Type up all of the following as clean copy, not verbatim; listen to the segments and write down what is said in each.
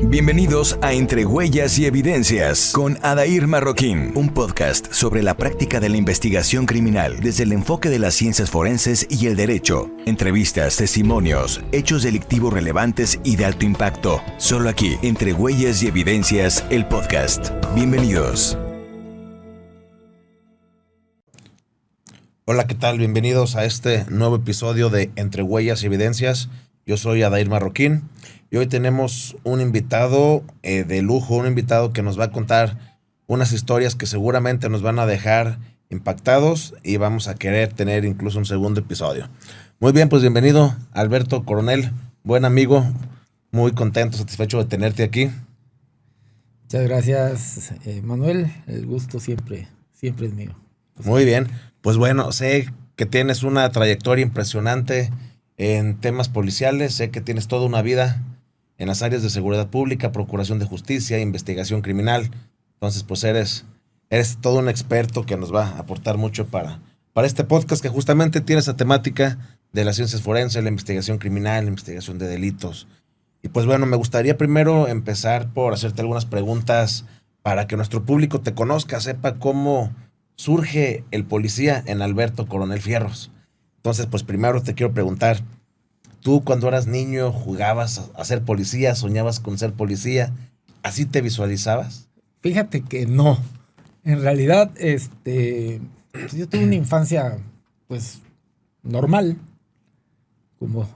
Bienvenidos a Entre Huellas y Evidencias con Adair Marroquín, un podcast sobre la práctica de la investigación criminal desde el enfoque de las ciencias forenses y el derecho. Entrevistas, testimonios, hechos delictivos relevantes y de alto impacto. Solo aquí, Entre Huellas y Evidencias, el podcast. Bienvenidos. Hola, ¿qué tal? Bienvenidos a este nuevo episodio de Entre Huellas y Evidencias. Yo soy Adair Marroquín y hoy tenemos un invitado de lujo, un invitado que nos va a contar unas historias que seguramente nos van a dejar impactados y vamos a querer tener incluso un segundo episodio. Muy bien, pues bienvenido Alberto Coronel, buen amigo, muy contento, satisfecho de tenerte aquí. Muchas gracias, Manuel, el gusto siempre es mío. Muy bien, pues bueno, sé que tienes una trayectoria impresionante en temas policiales, sé que tienes toda una vida en las áreas de seguridad pública, procuración de justicia, investigación criminal. Entonces, pues eres todo un experto que nos va a aportar mucho para este podcast que justamente tiene esa temática de las ciencias forenses, la investigación criminal, la investigación de delitos. Y pues bueno, me gustaría primero empezar por hacerte algunas preguntas para que nuestro público te conozca, sepa cómo surge el policía en Alberto Coronel Fierros. Entonces, pues primero te quiero preguntar, ¿tú cuando eras niño jugabas a ser policía, soñabas con ser policía? ¿Así te visualizabas? Fíjate que no. En realidad, pues yo tuve una infancia, pues, normal, como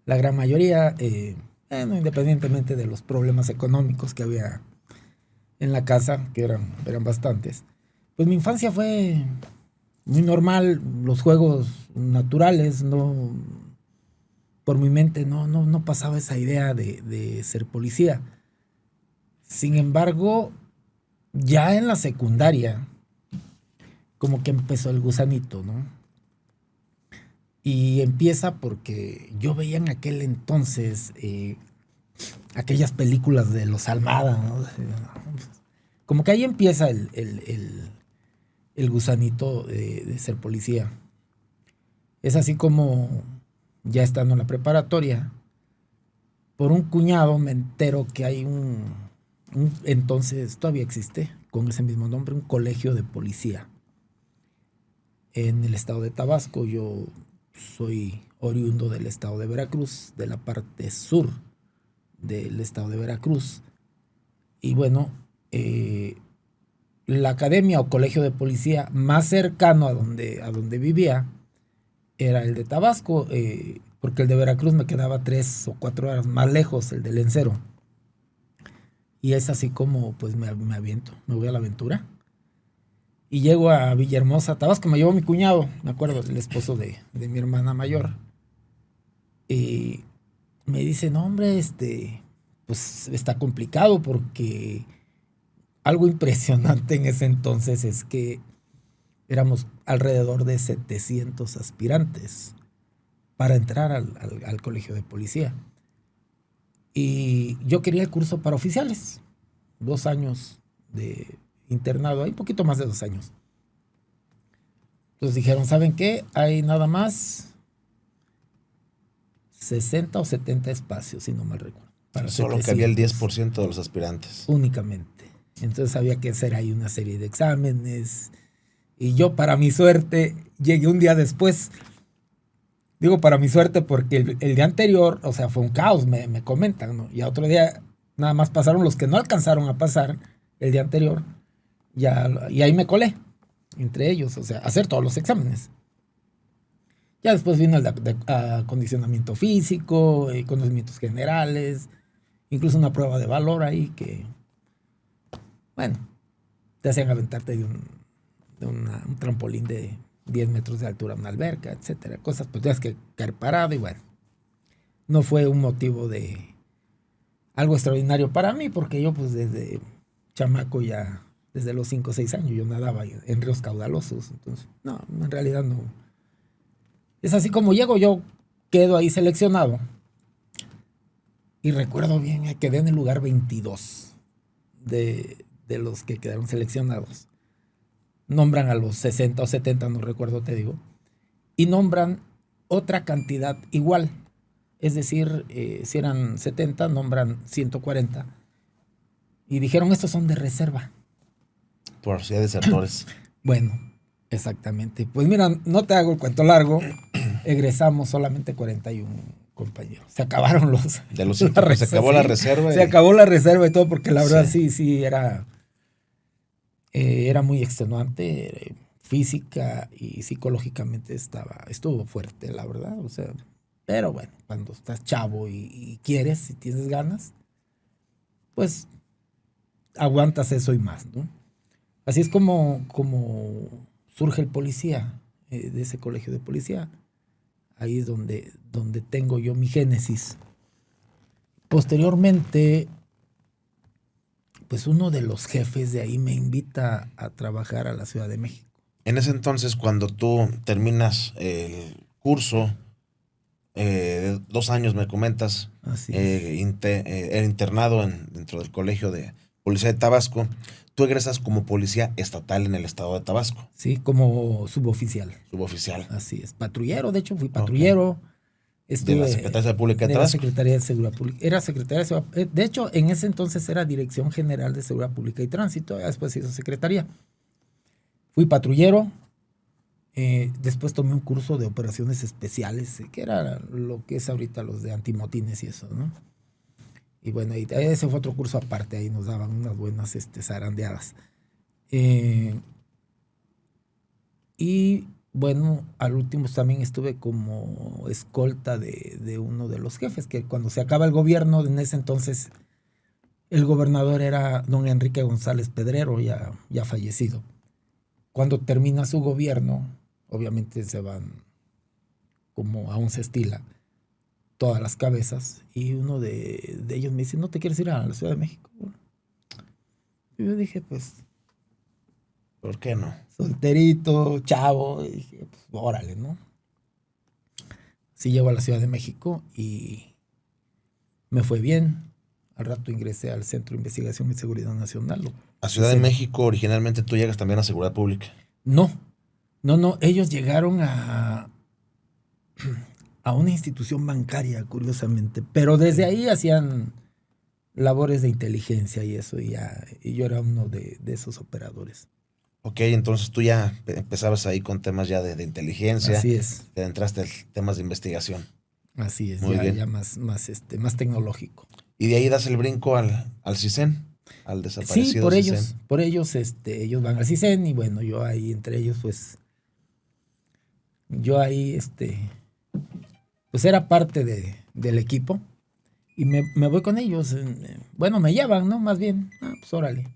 la gran mayoría, independientemente de los problemas económicos que había en la casa, que eran bastantes. Pues mi infancia fue muy normal, los juegos naturales, no, por mi mente no pasaba esa idea de ser policía. Sin embargo, ya en la secundaria, como que empezó el gusanito, ¿no? Y empieza porque yo veía en aquel entonces aquellas películas de los Almada, ¿no? Como que ahí empieza el gusanito de ser policía. Es así como, ya estando en la preparatoria, por un cuñado me entero que hay entonces todavía existe, con ese mismo nombre, un colegio de policía en el estado de Tabasco. Yo soy oriundo del estado de Veracruz, de la parte sur del estado de Veracruz. Y bueno, la academia o colegio de policía más cercano a donde vivía era el de Tabasco, porque el de Veracruz me quedaba 3 o 4 horas más lejos, el de Lencero. Y es así como pues me aviento, me voy a la aventura. Y llego a Villahermosa, Tabasco, me llevó mi cuñado, me acuerdo, el esposo de mi hermana mayor. Y me dice, no hombre, pues está complicado porque algo impresionante en ese entonces es que éramos alrededor de 700 aspirantes para entrar al colegio de policía. Y yo quería el curso para oficiales, 2 años de internado, hay un poquito más de 2 años. Entonces dijeron, ¿saben qué? Hay nada más 60 o 70 espacios, si no mal recuerdo. Solo que había el 10% de los aspirantes. Únicamente. Entonces había que hacer ahí una serie de exámenes. Y yo, para mi suerte, llegué un día después. Digo para mi suerte porque el día anterior, o sea, fue un caos, me comentan, ¿no? Y a otro día nada más pasaron los que no alcanzaron a pasar el día anterior. Y ahí me colé, entre ellos, o sea, hacer todos los exámenes. Ya después vino el de acondicionamiento físico, conocimientos generales, incluso una prueba de valor ahí que, bueno, te hacían aventarte de un trampolín de 10 metros de altura, una alberca, etcétera. Cosas, pues tienes que caer parado y bueno. No fue un motivo de algo extraordinario para mí porque yo pues desde chamaco ya, desde los 5 o 6 años yo nadaba en ríos caudalosos. Entonces, no, en realidad no. Es así como llego, yo quedo ahí seleccionado. Y recuerdo bien, quedé en el lugar 22 de los que quedaron seleccionados. Nombran a los 60 o 70, no recuerdo, te digo. Y nombran otra cantidad igual. Es decir, si eran 70, nombran 140. Y dijeron, estos son de reserva. Por si hay desertores. Bueno, exactamente. Pues mira, no te hago el cuento largo. Egresamos solamente 41 compañeros. Se acabaron los... De los 100, pues, se acabó la reserva. Se acabó la reserva y todo, porque la verdad sí era muy extenuante. Física y psicológicamente estuvo fuerte, la verdad. O sea, pero bueno, cuando estás chavo y quieres y tienes ganas, pues aguantas eso y más, ¿no? Así es como surge el policía, de ese colegio de policía. Ahí es donde tengo yo mi génesis. Posteriormente, pues uno de los jefes de ahí me invita a trabajar a la Ciudad de México. En ese entonces, cuando tú terminas el curso, 2 años me comentas, el internado dentro del Colegio de Policía de Tabasco, tú egresas como policía estatal en el estado de Tabasco. Sí, como suboficial. Suboficial. Así es, patrullero, de hecho fui patrullero. De la Secretaría de Pública de Tabasco. La Secretaría de Seguridad Pública. Era Secretaría de Seguridad. De hecho, en ese entonces era Dirección General de Seguridad Pública y Tránsito, después hizo Secretaría. Fui patrullero, después tomé un curso de operaciones especiales, que era lo que es ahorita los de antimotines y eso, ¿no? Y bueno, ese fue otro curso aparte, ahí nos daban unas buenas zarandeadas. Y bueno, al último también estuve como escolta de uno de los jefes, que cuando se acaba el gobierno, en ese entonces, el gobernador era don Enrique González Pedrero, ya fallecido. Cuando termina su gobierno, obviamente se van, como aún se estila, todas las cabezas, y uno de ellos me dice, ¿no te quieres ir a la Ciudad de México? Bueno, y yo dije, pues, ¿por qué no? Solterito, chavo, y dije, pues, órale, ¿no? Sí llego a la Ciudad de México y me fue bien. Al rato ingresé al Centro de Investigación y Seguridad Nacional. A Ciudad de México, originalmente tú llegas también a Seguridad Pública. No, ellos llegaron a una institución bancaria, curiosamente, pero desde ahí hacían labores de inteligencia y eso, y yo era uno de esos operadores. Ok, entonces tú ya empezabas ahí con temas ya de inteligencia. Así es. Te entraste en temas de investigación. Así es, Muy bien. ya más tecnológico. Y de ahí das el brinco al CISEN, al desaparecido Sí, por CISEN. ellos ellos van al CISEN y bueno, yo ahí entre ellos pues pues era parte del equipo y me voy con ellos. Bueno, me llevan, ¿no? Más bien, pues órale.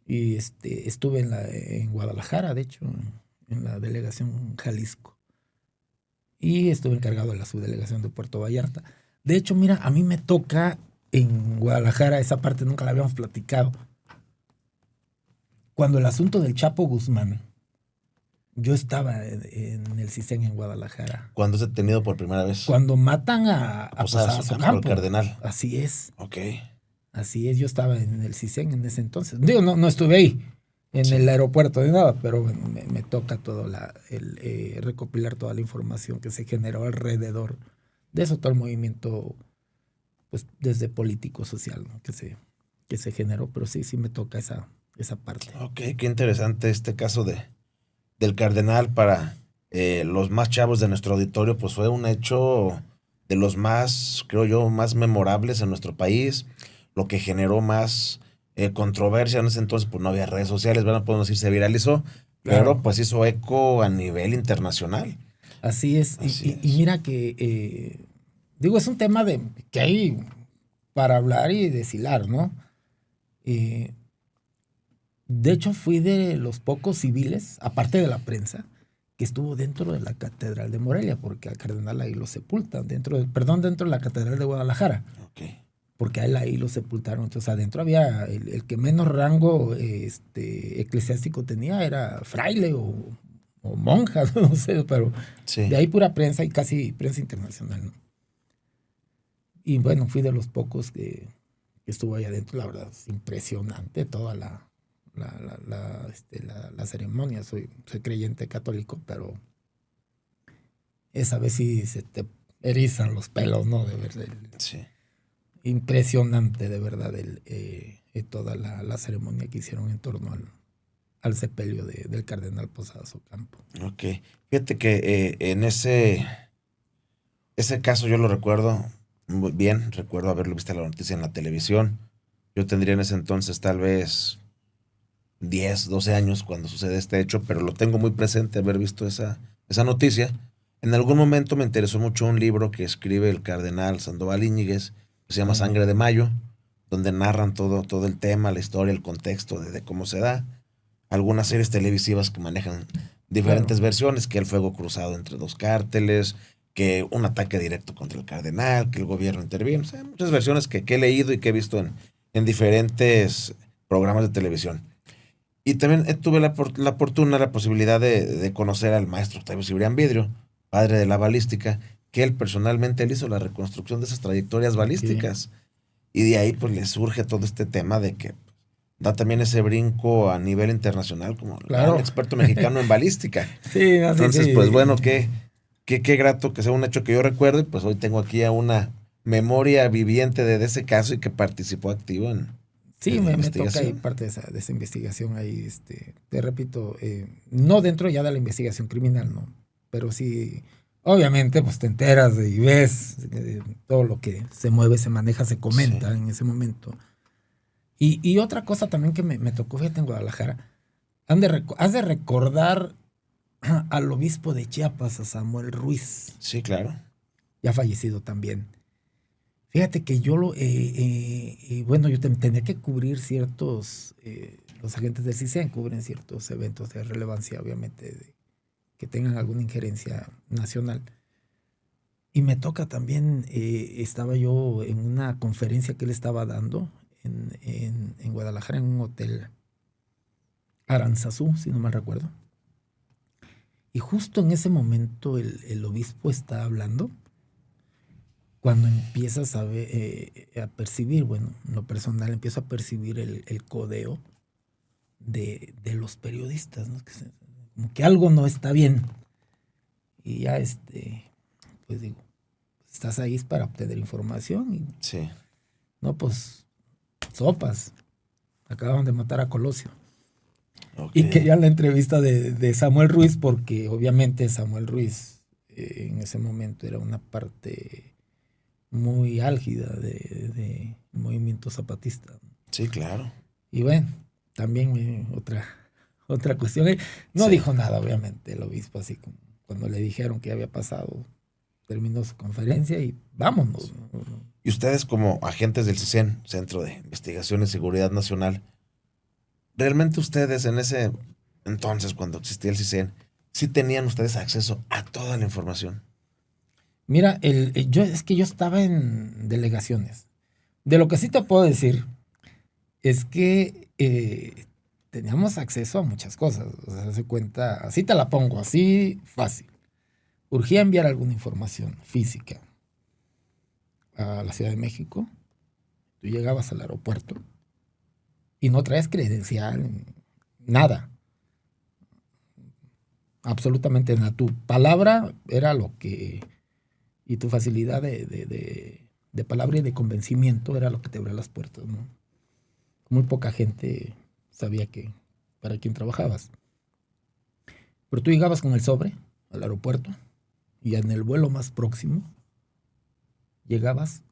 Y estuve en Guadalajara, de hecho, en la delegación Jalisco. Y estuve encargado de la subdelegación de Puerto Vallarta. De hecho, mira, a mí me toca en Guadalajara, esa parte nunca la habíamos platicado. Cuando el asunto del Chapo Guzmán, yo estaba en el CISEN en Guadalajara. ¿Cuándo es detenido por primera vez? Cuando matan a Socampo, el cardenal. Así es. Ok. Así es, yo estaba en el CISEN en ese entonces. Digo, no estuve ahí, en el aeropuerto de nada, pero bueno, me toca todo recopilar toda la información que se generó alrededor de eso, todo el movimiento, pues desde político social, ¿no? que se generó, pero sí me toca esa parte. Ok, qué interesante este caso del cardenal. Para los más chavos de nuestro auditorio, pues fue un hecho de los más, creo yo, más memorables en nuestro país, lo que generó más controversia en ese entonces, pues no había redes sociales, ¿verdad? Podemos decir, se viralizó, claro, pero pues hizo eco a nivel internacional. Así es. Y mira que, digo, es un tema que hay para hablar y deshilar, ¿no? De hecho, fui de los pocos civiles, aparte de la prensa, que estuvo dentro de la Catedral de Morelia, porque al cardenal ahí lo sepultan, dentro de la Catedral de Guadalajara. Okay. Porque a él ahí lo sepultaron. Entonces adentro había el que menos rango eclesiástico tenía, era fraile o monja, no sé, pero sí. De ahí pura prensa y casi prensa internacional, ¿no? Y bueno, fui de los pocos que estuvo ahí adentro. La verdad, es impresionante toda la ceremonia. Soy creyente católico, pero esa vez sí se te erizan los pelos, ¿no? De verdad. Sí. Impresionante, de verdad, toda la ceremonia que hicieron en torno al sepelio del cardenal Posadas Ocampo. Ok. Fíjate que en ese caso yo lo recuerdo muy bien. Recuerdo haberlo visto la noticia en la televisión. Yo tendría en ese entonces tal vez 10, 12 años cuando sucede este hecho, pero lo tengo muy presente haber visto esa noticia. En algún momento me interesó mucho un libro que escribe el cardenal Sandoval Íñiguez, que se llama Sangre de Mayo, donde narran todo el tema, la historia, el contexto de cómo se da. Algunas series televisivas que manejan diferentes versiones, que el fuego cruzado entre dos cárteles, que un ataque directo contra el cardenal, que el gobierno interviene. O sea, muchas versiones que he leído y que he visto en diferentes programas de televisión. Y también tuve la posibilidad de conocer al maestro Octavio Cibrián Vidrio, padre de la balística, que él personalmente hizo la reconstrucción de esas trayectorias balísticas. Sí. Y de ahí pues le surge todo este tema de que da también ese brinco a nivel internacional como un experto mexicano en balística. Sí, entonces, sí. Pues bueno, qué grato que sea un hecho que yo recuerde, pues hoy tengo aquí a una memoria viviente de ese caso y que participó activo en Sí, me toca ahí parte de esa investigación ahí, te repito, no dentro ya de la investigación criminal, ¿no? Pero sí, obviamente, pues te enteras y ves todo lo que se mueve, se maneja, se comenta en ese momento. Y otra cosa también que me tocó, fíjate, en Guadalajara, has de recordar al obispo de Chiapas, a Samuel Ruiz. Sí, claro. Ya fallecido también. Fíjate que yo bueno, yo tenía que cubrir ciertos, los agentes del CISEN cubren ciertos eventos de relevancia, obviamente, que tengan alguna injerencia nacional. Y me toca también, estaba yo en una conferencia que él estaba dando en Guadalajara, en un hotel Aranzazú, si no mal recuerdo. Y justo en ese momento el obispo está hablando. Cuando empiezas a percibir, bueno, en lo personal empiezo a percibir el codeo de los periodistas, ¿no? Como que algo no está bien. Y ya pues digo, estás ahí para obtener información. Y, sí. No, pues, sopas. Acababan de matar a Colosio. Okay. Y querían la entrevista de Samuel Ruiz, porque obviamente Samuel Ruiz en ese momento era una parte muy álgida de movimiento zapatista. Sí, claro. Y bueno, también otra cuestión. No dijo nada, obviamente, el obispo, así como cuando le dijeron que había pasado, terminó su conferencia y vámonos. Y ustedes como agentes del CISEN, Centro de Investigación y Seguridad Nacional, ¿realmente ustedes en ese entonces, cuando existía el CISEN, sí tenían ustedes acceso a toda la información? Mira, yo estaba en delegaciones. De lo que sí te puedo decir es que teníamos acceso a muchas cosas. O sea, se cuenta, así te la pongo, así fácil. Urgía enviar alguna información física a la Ciudad de México. Tú llegabas al aeropuerto y no traes credencial, nada. Absolutamente nada. Tu palabra era lo que... Y tu facilidad de palabra y de convencimiento era lo que te abría las puertas, ¿no? Muy poca gente sabía para quién trabajabas. Pero tú llegabas con el sobre al aeropuerto y en el vuelo más próximo llegabas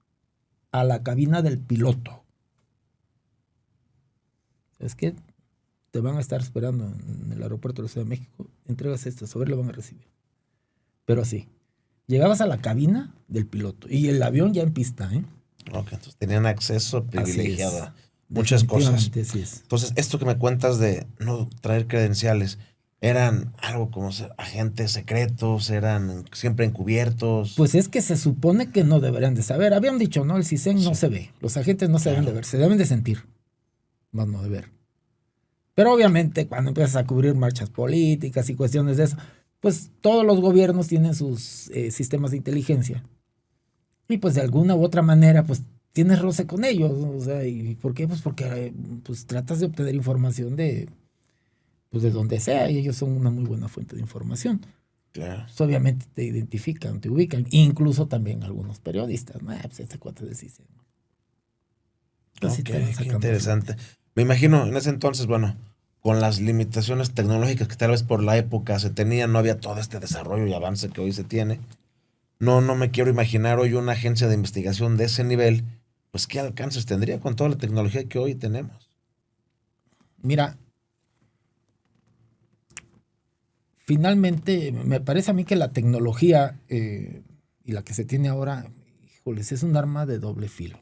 a la cabina del piloto. Es que te van a estar esperando en el aeropuerto de la Ciudad de México, entregas este sobre, lo van a recibir. Pero así. Llegabas a la cabina del piloto y el avión ya en pista, ¿eh? Ok, entonces tenían acceso privilegiado a muchas cosas. Sí es. Entonces, esto que me cuentas de no traer credenciales, ¿eran algo como agentes secretos? ¿Eran siempre encubiertos? Pues es que se supone que no deberían de saber. Habían dicho, ¿no? El CISEN no se ve. Los agentes no se deben de ver, se deben de sentir, más no de ver. Pero obviamente cuando empiezas a cubrir marchas políticas y cuestiones de eso, pues todos los gobiernos tienen sus sistemas de inteligencia. Y pues de alguna u otra manera, pues tienes roce con ellos, ¿no? O sea, ¿y por qué? Pues porque pues tratas de obtener información de donde sea, y ellos son una muy buena fuente de información. Claro. Pues obviamente te identifican, te ubican. Incluso también algunos periodistas. Pues este cuate del CISEN. Entonces, Ok, te van qué sacando interesante. fletes. Me imagino en ese entonces, bueno, con las limitaciones tecnológicas que tal vez por la época se tenían, no había todo este desarrollo y avance que hoy se tiene. No me quiero imaginar hoy una agencia de investigación de ese nivel, pues qué alcances tendría con toda la tecnología que hoy tenemos. Mira, finalmente me parece a mí que la tecnología y la que se tiene ahora, híjoles, es un arma de doble filo.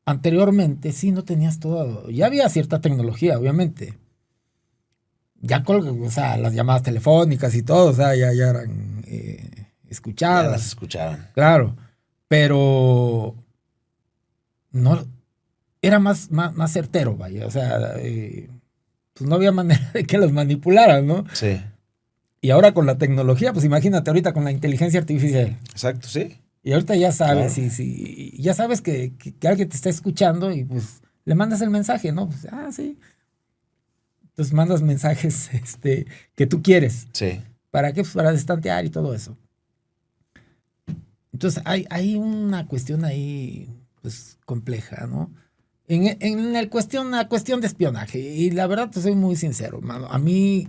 Anteriormente sí no tenías todo, ya había cierta tecnología, obviamente. Ya o sea, las llamadas telefónicas y todo, o sea, ya eran Ya escuchadas. las escuchaban. Claro, pero no era más certero, vaya. O sea, pues no había manera de que los manipularan, ¿no? Sí, Y ahora con la tecnología, pues imagínate ahorita con la inteligencia artificial. exacto, sí. Y ahorita ya sabes, Claro. ya sabes que alguien te está escuchando y pues le mandas el mensaje, ¿no? Pues, sí. Entonces mandas mensajes que tú quieres. Sí, ¿Para qué? Pues para destantear y todo eso. Entonces hay una cuestión ahí pues compleja, ¿no? La cuestión de espionaje. Y la verdad te soy muy sincero, mano. A mí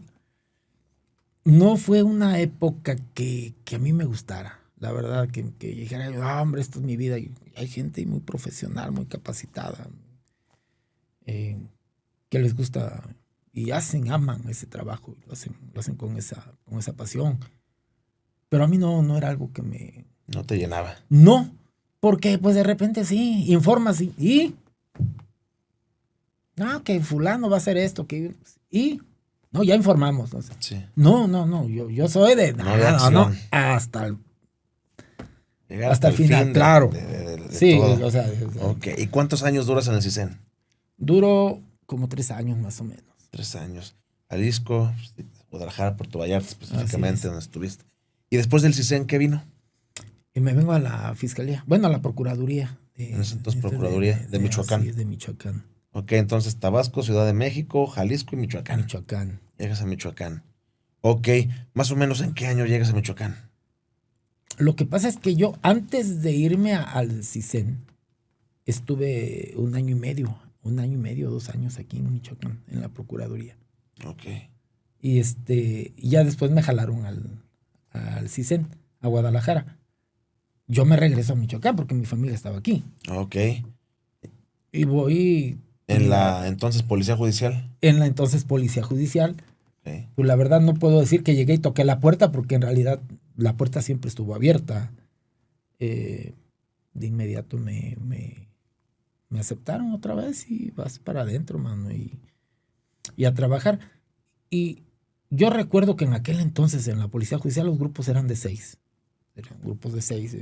no fue una época que a mí me gustara. La verdad, que dijera, hombre, esto es mi vida. Y hay gente muy profesional, muy capacitada, que les gusta y aman ese trabajo. Lo hacen con esa pasión. Pero a mí no era algo que me... no te llenaba. No, porque pues de repente sí, informas y no, que fulano va a hacer esto, no, ya informamos. ¿No? Sí. No, yo soy de No de acción. hasta Llegar el final, fin claro. de Sí, todo. o sea, Ok, ¿y cuántos años duras en el CISEN? duró como 3 años más o menos. 3 años. Jalisco, Guadalajara, Puerto Vallarta específicamente, Así es. donde estuviste. ¿Y después del CISEN qué vino? Y me vengo a la fiscalía, bueno, a la procuraduría. En ese entonces, Procuraduría de Michoacán. Así es, de Michoacán. Ok, entonces Tabasco, Ciudad de México, Jalisco y Michoacán. Michoacán. Llegas a Michoacán. Ok, más o menos ¿en qué año llegas a Michoacán? Lo que pasa es que yo, antes de irme al CISEN, estuve 1 año y medio, 2 años aquí en Michoacán, en la Procuraduría. Ok. Y ya después me jalaron al CISEN, a Guadalajara. Yo me regreso a Michoacán porque mi familia estaba aquí. Ok. Y voy... ¿En la entonces Policía Judicial? En la entonces Policía Judicial. Ok. Pues la verdad no puedo decir que llegué y toqué la puerta porque en realidad la puerta siempre estuvo abierta. De inmediato me aceptaron otra vez y vas para adentro, mano, y a trabajar. Y yo recuerdo que en aquel entonces en la Policía Judicial los grupos eran de 6. Eran grupos de 6.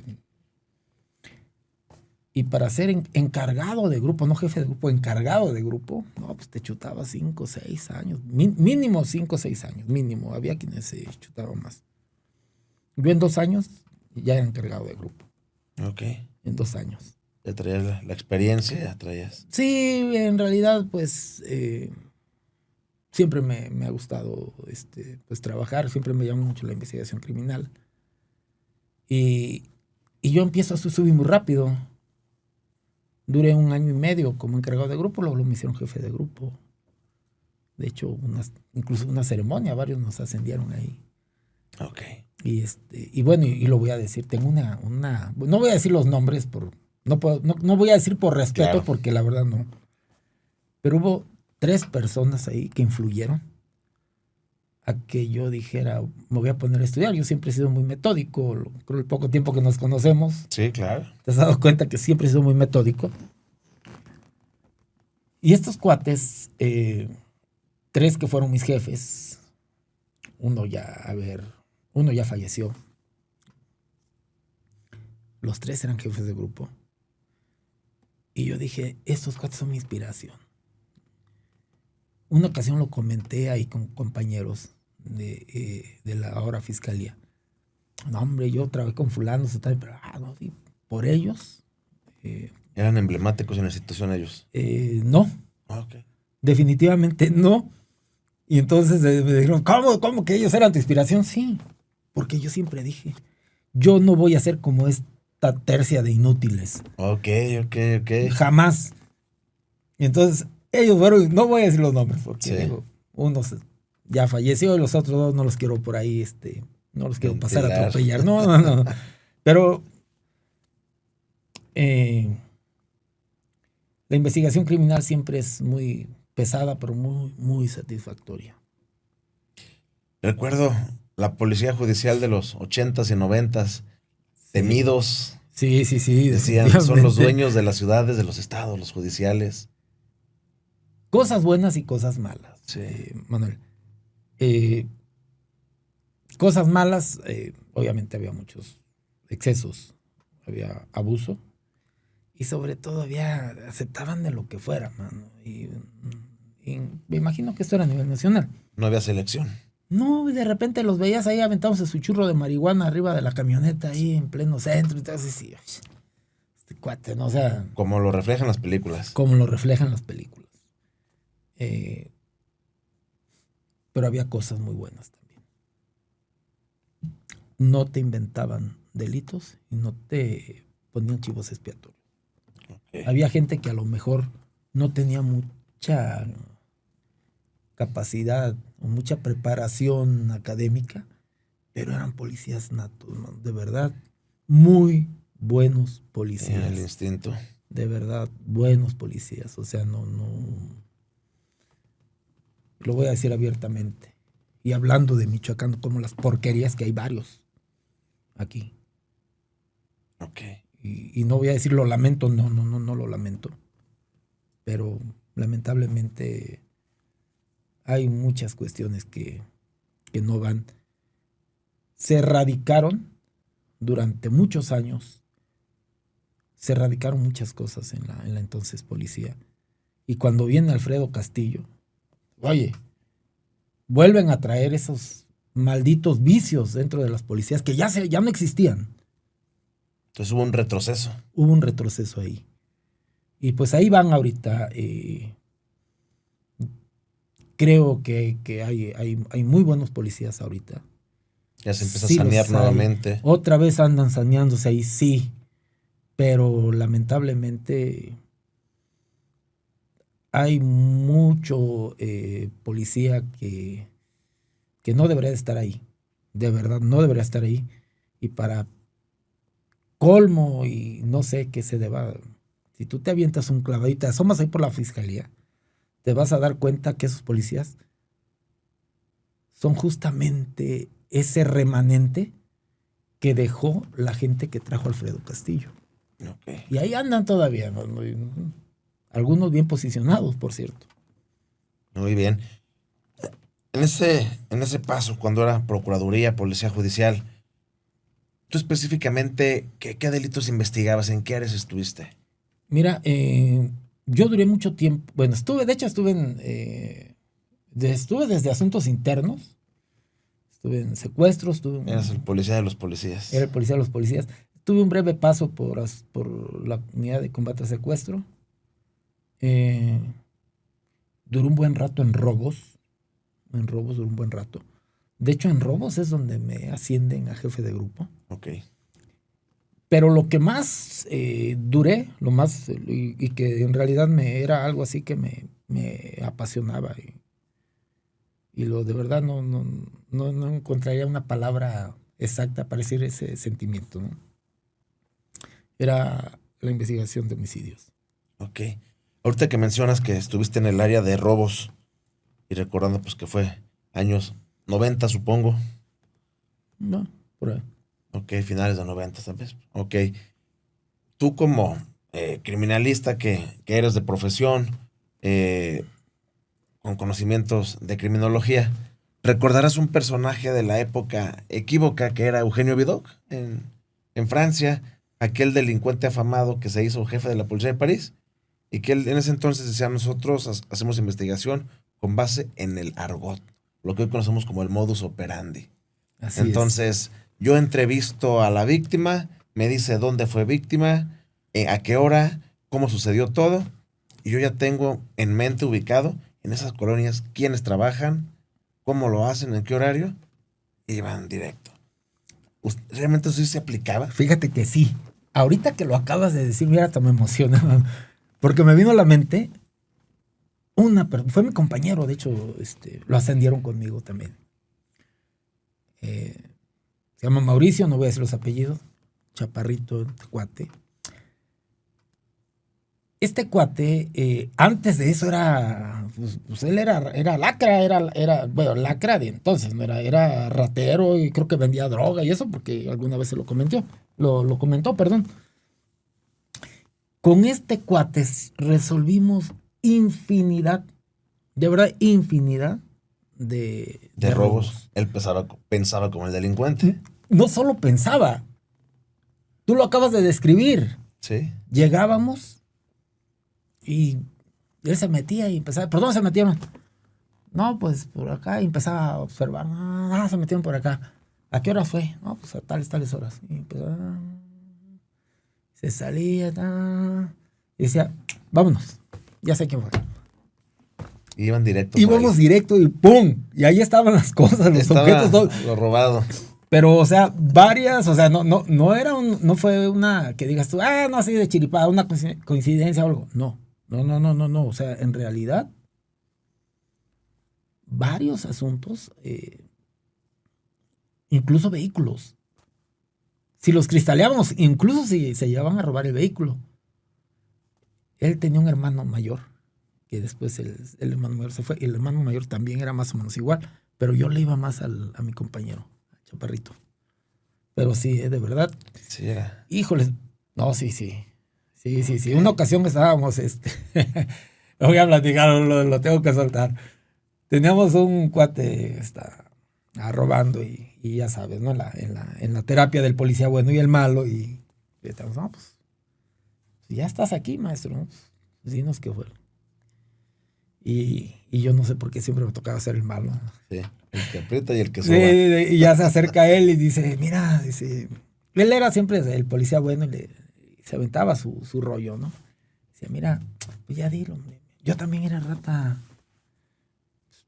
Y para ser encargado de grupo, no jefe de grupo, encargado de grupo, no, pues te chutaba 5 o 6 años. Mínimo 5 o 6 años, mínimo. Había quienes se chutaban más. Yo en 2 años ya era encargado de grupo. Ok. En 2 años. Ya traías la experiencia, ya traías. Sí, en realidad, pues, siempre me ha gustado pues, trabajar, siempre me llama mucho la investigación criminal. Y yo empiezo a subir muy rápido. Duré 1 año y medio como encargado de grupo, luego me hicieron jefe de grupo. De hecho, incluso una ceremonia, varios nos ascendieron ahí. Ok. Y bueno, y lo voy a decir, tengo una no voy a decir los nombres, no voy a decir por respeto, Claro. porque la verdad no. Pero hubo 3 personas ahí que influyeron a que yo dijera, me voy a poner a estudiar. Yo siempre he sido muy metódico, creo el poco tiempo que nos conocemos. Sí, claro. ¿Te has dado cuenta que siempre he sido muy metódico? Y estos cuates, 3 que fueron mis jefes, uno ya falleció. Los 3 eran jefes de grupo. Y yo dije, estos cuates son mi inspiración. Una ocasión lo comenté ahí con compañeros de la ahora fiscalía. No, hombre, yo trabajé con fulano, pero no, sí, por ellos. Eran emblemáticos en la institución ellos. No, Ok. definitivamente no, Y entonces me dijeron, ¿cómo que ellos eran tu inspiración? Sí, porque yo siempre dije, yo no voy a ser como esta tercia de inútiles. Ok. Jamás. Y entonces ellos fueron, no voy a decir los nombres, porque Sí. digo, uno ya falleció y los otros dos no los quiero por ahí, no los quiero pasar a Ventilar. atropellar. No. Pero la investigación criminal siempre es muy pesada, pero muy, muy satisfactoria. Recuerdo la policía judicial de los 80s y 90s, temidos. Sí. Decían, son los definitivamente. dueños de las ciudades, de los estados, los judiciales. Cosas buenas y cosas malas, Sí. Manuel. Cosas malas, obviamente había muchos excesos, había abuso y sobre todo aceptaban de lo que fuera, mano. Y me imagino que esto era a nivel nacional. No había selección. No, y de repente los veías ahí aventándose su churro de marihuana arriba de la camioneta ahí en pleno centro y todo así. Sí, este cuate, ¿no? O sea, Como lo reflejan las películas. como lo reflejan las películas. Pero había cosas muy buenas también. No te inventaban delitos y no te ponían chivos expiatorios. Okay. Había gente que a lo mejor no tenía mucha capacidad o mucha preparación académica, pero eran policías natos, ¿no? De verdad, muy buenos policías. El instinto. De verdad, buenos policías. O sea, no. Lo voy a decir abiertamente. Y hablando de Michoacán, como las porquerías que hay varios aquí. Ok. Y no voy a decir lo lamento, no lo lamento. Pero lamentablemente hay muchas cuestiones que no van. Se erradicaron durante muchos años. Se erradicaron muchas cosas en la entonces policía. Y cuando viene Alfredo Castillo, oye, vuelven a traer esos malditos vicios dentro de las policías que ya no existían. Entonces hubo un retroceso. Hubo un retroceso ahí. Y pues ahí van ahorita. Creo que hay muy buenos policías ahorita. Ya se empieza Sí a sanear los hay. nuevamente. Otra vez andan saneándose ahí, sí. Pero lamentablemente hay mucho policía que no debería de estar ahí. De verdad, no debería estar ahí. Y para colmo y no sé qué se deba. Si tú te avientas un clavado y te asomas ahí por la fiscalía, te vas a dar cuenta que esos policías son justamente ese remanente que dejó la gente que trajo Alfredo Castillo. Okay. Y ahí andan todavía, ¿no? Algunos bien posicionados, por cierto. Muy bien. En ese paso, cuando era Procuraduría, Policía Judicial, tú específicamente, ¿qué delitos investigabas? ¿En qué áreas estuviste? Mira, yo duré mucho tiempo, bueno, estuve desde asuntos internos, estuve en secuestros, Eras el policía de los policías. Era el policía de los policías. Tuve un breve paso por la unidad de combate a secuestro. Duré un buen rato en robos. En robos duré un buen rato. De hecho, en robos es donde me ascienden a jefe de grupo. Ok. Pero lo que más duré, y que en realidad era algo así que me apasionaba. Y lo de verdad no encontraría una palabra exacta para decir ese sentimiento, ¿no? Era la investigación de homicidios. Ok. Ahorita que mencionas que estuviste en el área de robos y recordando pues que fue años 90, supongo. No, por ahí. Ok, finales de 90, ¿sabes? Ok. Tú como criminalista que eres de profesión, con conocimientos de criminología, recordarás un personaje de la época equívoca que era Eugenio Vidocq en Francia, aquel delincuente afamado que se hizo jefe de la policía de París y que él en ese entonces decía, nosotros hacemos investigación con base en el argot, lo que hoy conocemos como el modus operandi. Así Entonces, yo entrevisto a la víctima, me dice dónde fue víctima, a qué hora, cómo sucedió todo, y yo ya tengo en mente ubicado en esas colonias quiénes trabajan, ¿Cómo lo hacen? ¿En qué horario? Y van directo. ¿Realmente eso sí se aplicaba? Fíjate que sí. Ahorita que lo acabas de decir, mira, hasta me emociona. Porque me vino a la mente fue mi compañero, de hecho, lo ascendieron conmigo también. Se llama Mauricio, no voy a decir los apellidos. Chaparrito, cuate. Este cuate, antes de eso era, pues él era lacra, bueno, lacra de entonces, no era ratero y creo que vendía droga y eso porque alguna vez se lo comentó, perdón. Con este cuate resolvimos infinidad, de verdad, infinidad de robos. Él pensaba como el delincuente. No solo pensaba, tú lo acabas de describir. Sí. Llegábamos y él se metía y empezaba, ¿por dónde se metieron? No, pues por acá, y empezaba a observar, se metieron por acá. ¿A qué hora fue? No, pues a tales horas. Y empezaba, se salía, y decía, vámonos, ya sé quién fue. Iban directo. Íbamos directo y ¡pum! Y ahí estaban las cosas, los objetos, todo. Lo robado. Pero, o sea, varias, o sea, no fue una que digas tú, no, así de chiripada, una coincidencia o algo. No. O sea, en realidad, varios asuntos, incluso vehículos. Si los cristaleábamos, incluso si se llevaban a robar el vehículo. Él tenía un hermano mayor, que después el hermano mayor se fue, y el hermano mayor también era más o menos igual, pero yo le iba más a mi compañero, Chaparrito. Pero sí, de verdad. Sí, era. Híjoles. No, sí. Okay. Una ocasión estábamos, lo voy a platicar, lo tengo que soltar. Teníamos un cuate, robando y ya sabes, ¿no? En la terapia del policía bueno y el malo y estamos, no, pues, ya estás aquí, maestro, ¿no? Pues, dinos qué fue. Y yo no sé por qué siempre me tocaba ser el malo. Sí, el que aprieta y el que soba. Sí, y ya se acerca a él y dice, mira, él era siempre el policía bueno y se aventaba su rollo, ¿no? Decía, mira, pues ya dilo, yo también era rata.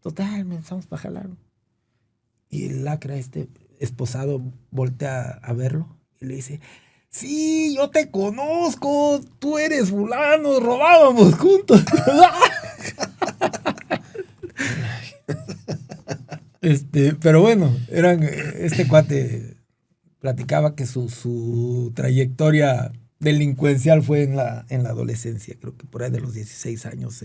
Total, me empezamos para jalar. Y el lacra esposado voltea a verlo y le dice, sí, yo te conozco, tú eres fulano, robábamos juntos. Pero bueno, este cuate platicaba que su trayectoria delincuencial fue en la adolescencia. Creo que por ahí de los 16 años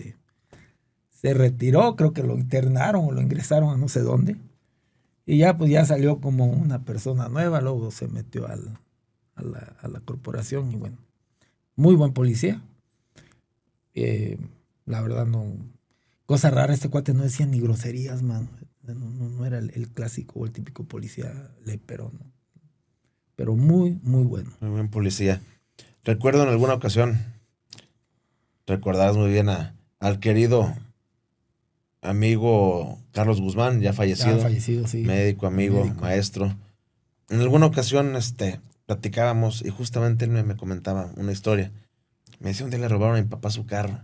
se retiró, creo que lo internaron o lo ingresaron a no sé dónde. Y ya pues ya salió como una persona nueva, luego se metió a la corporación y bueno, muy buen policía. La verdad no, cosa rara, este cuate no decía ni groserías, man. No era el clásico o el típico policía lepero, ¿no? Pero muy, muy bueno. Muy buen policía. Recuerdo en alguna ocasión, recordarás muy bien al querido amigo Carlos Guzmán, ya fallecido. Ya fallecido, sí. Médico, amigo, maestro. En alguna ocasión platicábamos y justamente él me comentaba una historia. Me decía, un día le robaron a mi papá su carro.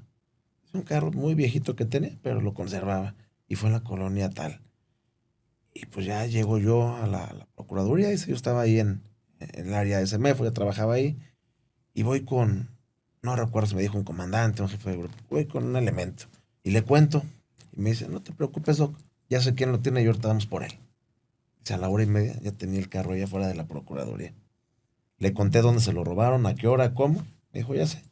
Es un carro muy viejito que tenía, pero lo conservaba. Y fue en la colonia tal. Y pues ya llego yo a la procuraduría. Dice, yo estaba ahí en el área de SEMEFO, ya trabajaba ahí. Y voy no recuerdo si me dijo un comandante, un jefe de grupo. Voy con un elemento. Y le cuento. Y me dice, no te preocupes, Doc. Ya sé quién lo tiene y ahorita vamos por él. Dice, a la 1:30 ya tenía el carro allá afuera de la procuraduría. Le conté dónde se lo robaron, a qué hora, cómo. Me dijo, ya sé.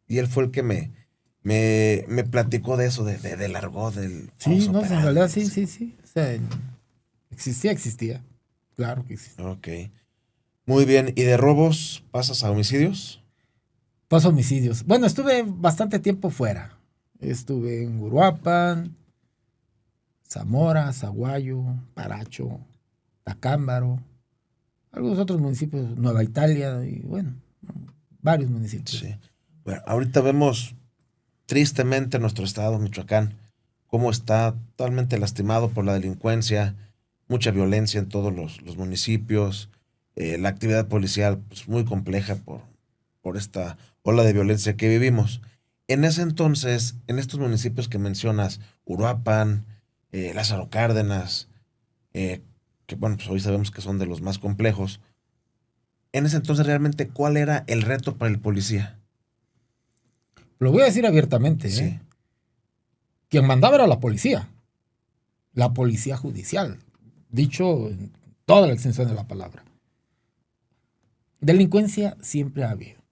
Y él fue el que me platicó de eso, del argot, del... Sí, no, en realidad sí. O sea, existía. Claro que existía. Ok. Muy bien. ¿Y de robos pasas a homicidios? Paso a homicidios. Bueno, estuve bastante tiempo fuera. Estuve en Uruapan, Zamora, Zaguayo, Paracho, Tacámbaro, algunos otros municipios, Nueva Italia y bueno, varios municipios. Sí. Bueno, ahorita vemos tristemente nuestro estado, Michoacán, cómo está totalmente lastimado por la delincuencia, mucha violencia en todos los municipios, la actividad policial pues, muy compleja por esta ola de violencia que vivimos. En ese entonces, en estos municipios que mencionas, Uruapan, Lázaro Cárdenas, que bueno, pues hoy sabemos que son de los más complejos. En ese entonces, realmente, ¿cuál era el reto para el policía? Lo voy a decir abiertamente, Sí, Quien mandaba era la policía judicial, dicho en toda la extensión de la palabra. Delincuencia siempre ha habido.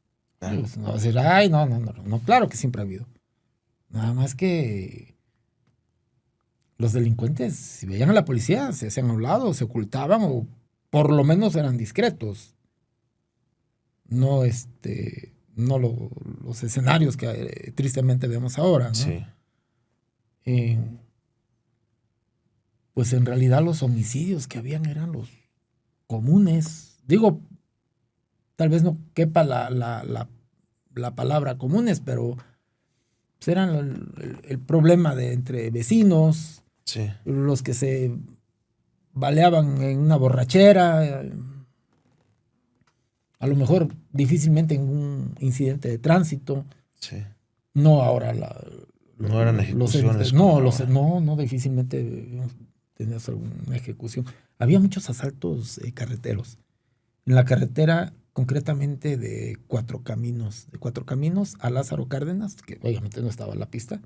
claro. Pues, no va a decir, ay, no, claro que siempre ha habido. Nada más que los delincuentes, si veían a la policía, se hacían a un lado, se ocultaban o por lo menos eran discretos. No, los escenarios que tristemente vemos ahora, ¿no? Sí, Pues en realidad los homicidios que habían eran los comunes. Digo, tal vez no quepa la palabra comunes, pero pues eran el problema de entre vecinos, sí, los que se baleaban en una borrachera, a lo mejor difícilmente en un incidente de tránsito, sí. no ahora No eran ejecuciones. no, difícilmente tenías alguna ejecución. Había muchos asaltos carreteros. En la carretera, concretamente de Cuatro Caminos a Lázaro Cárdenas, que obviamente no estaba en la pista,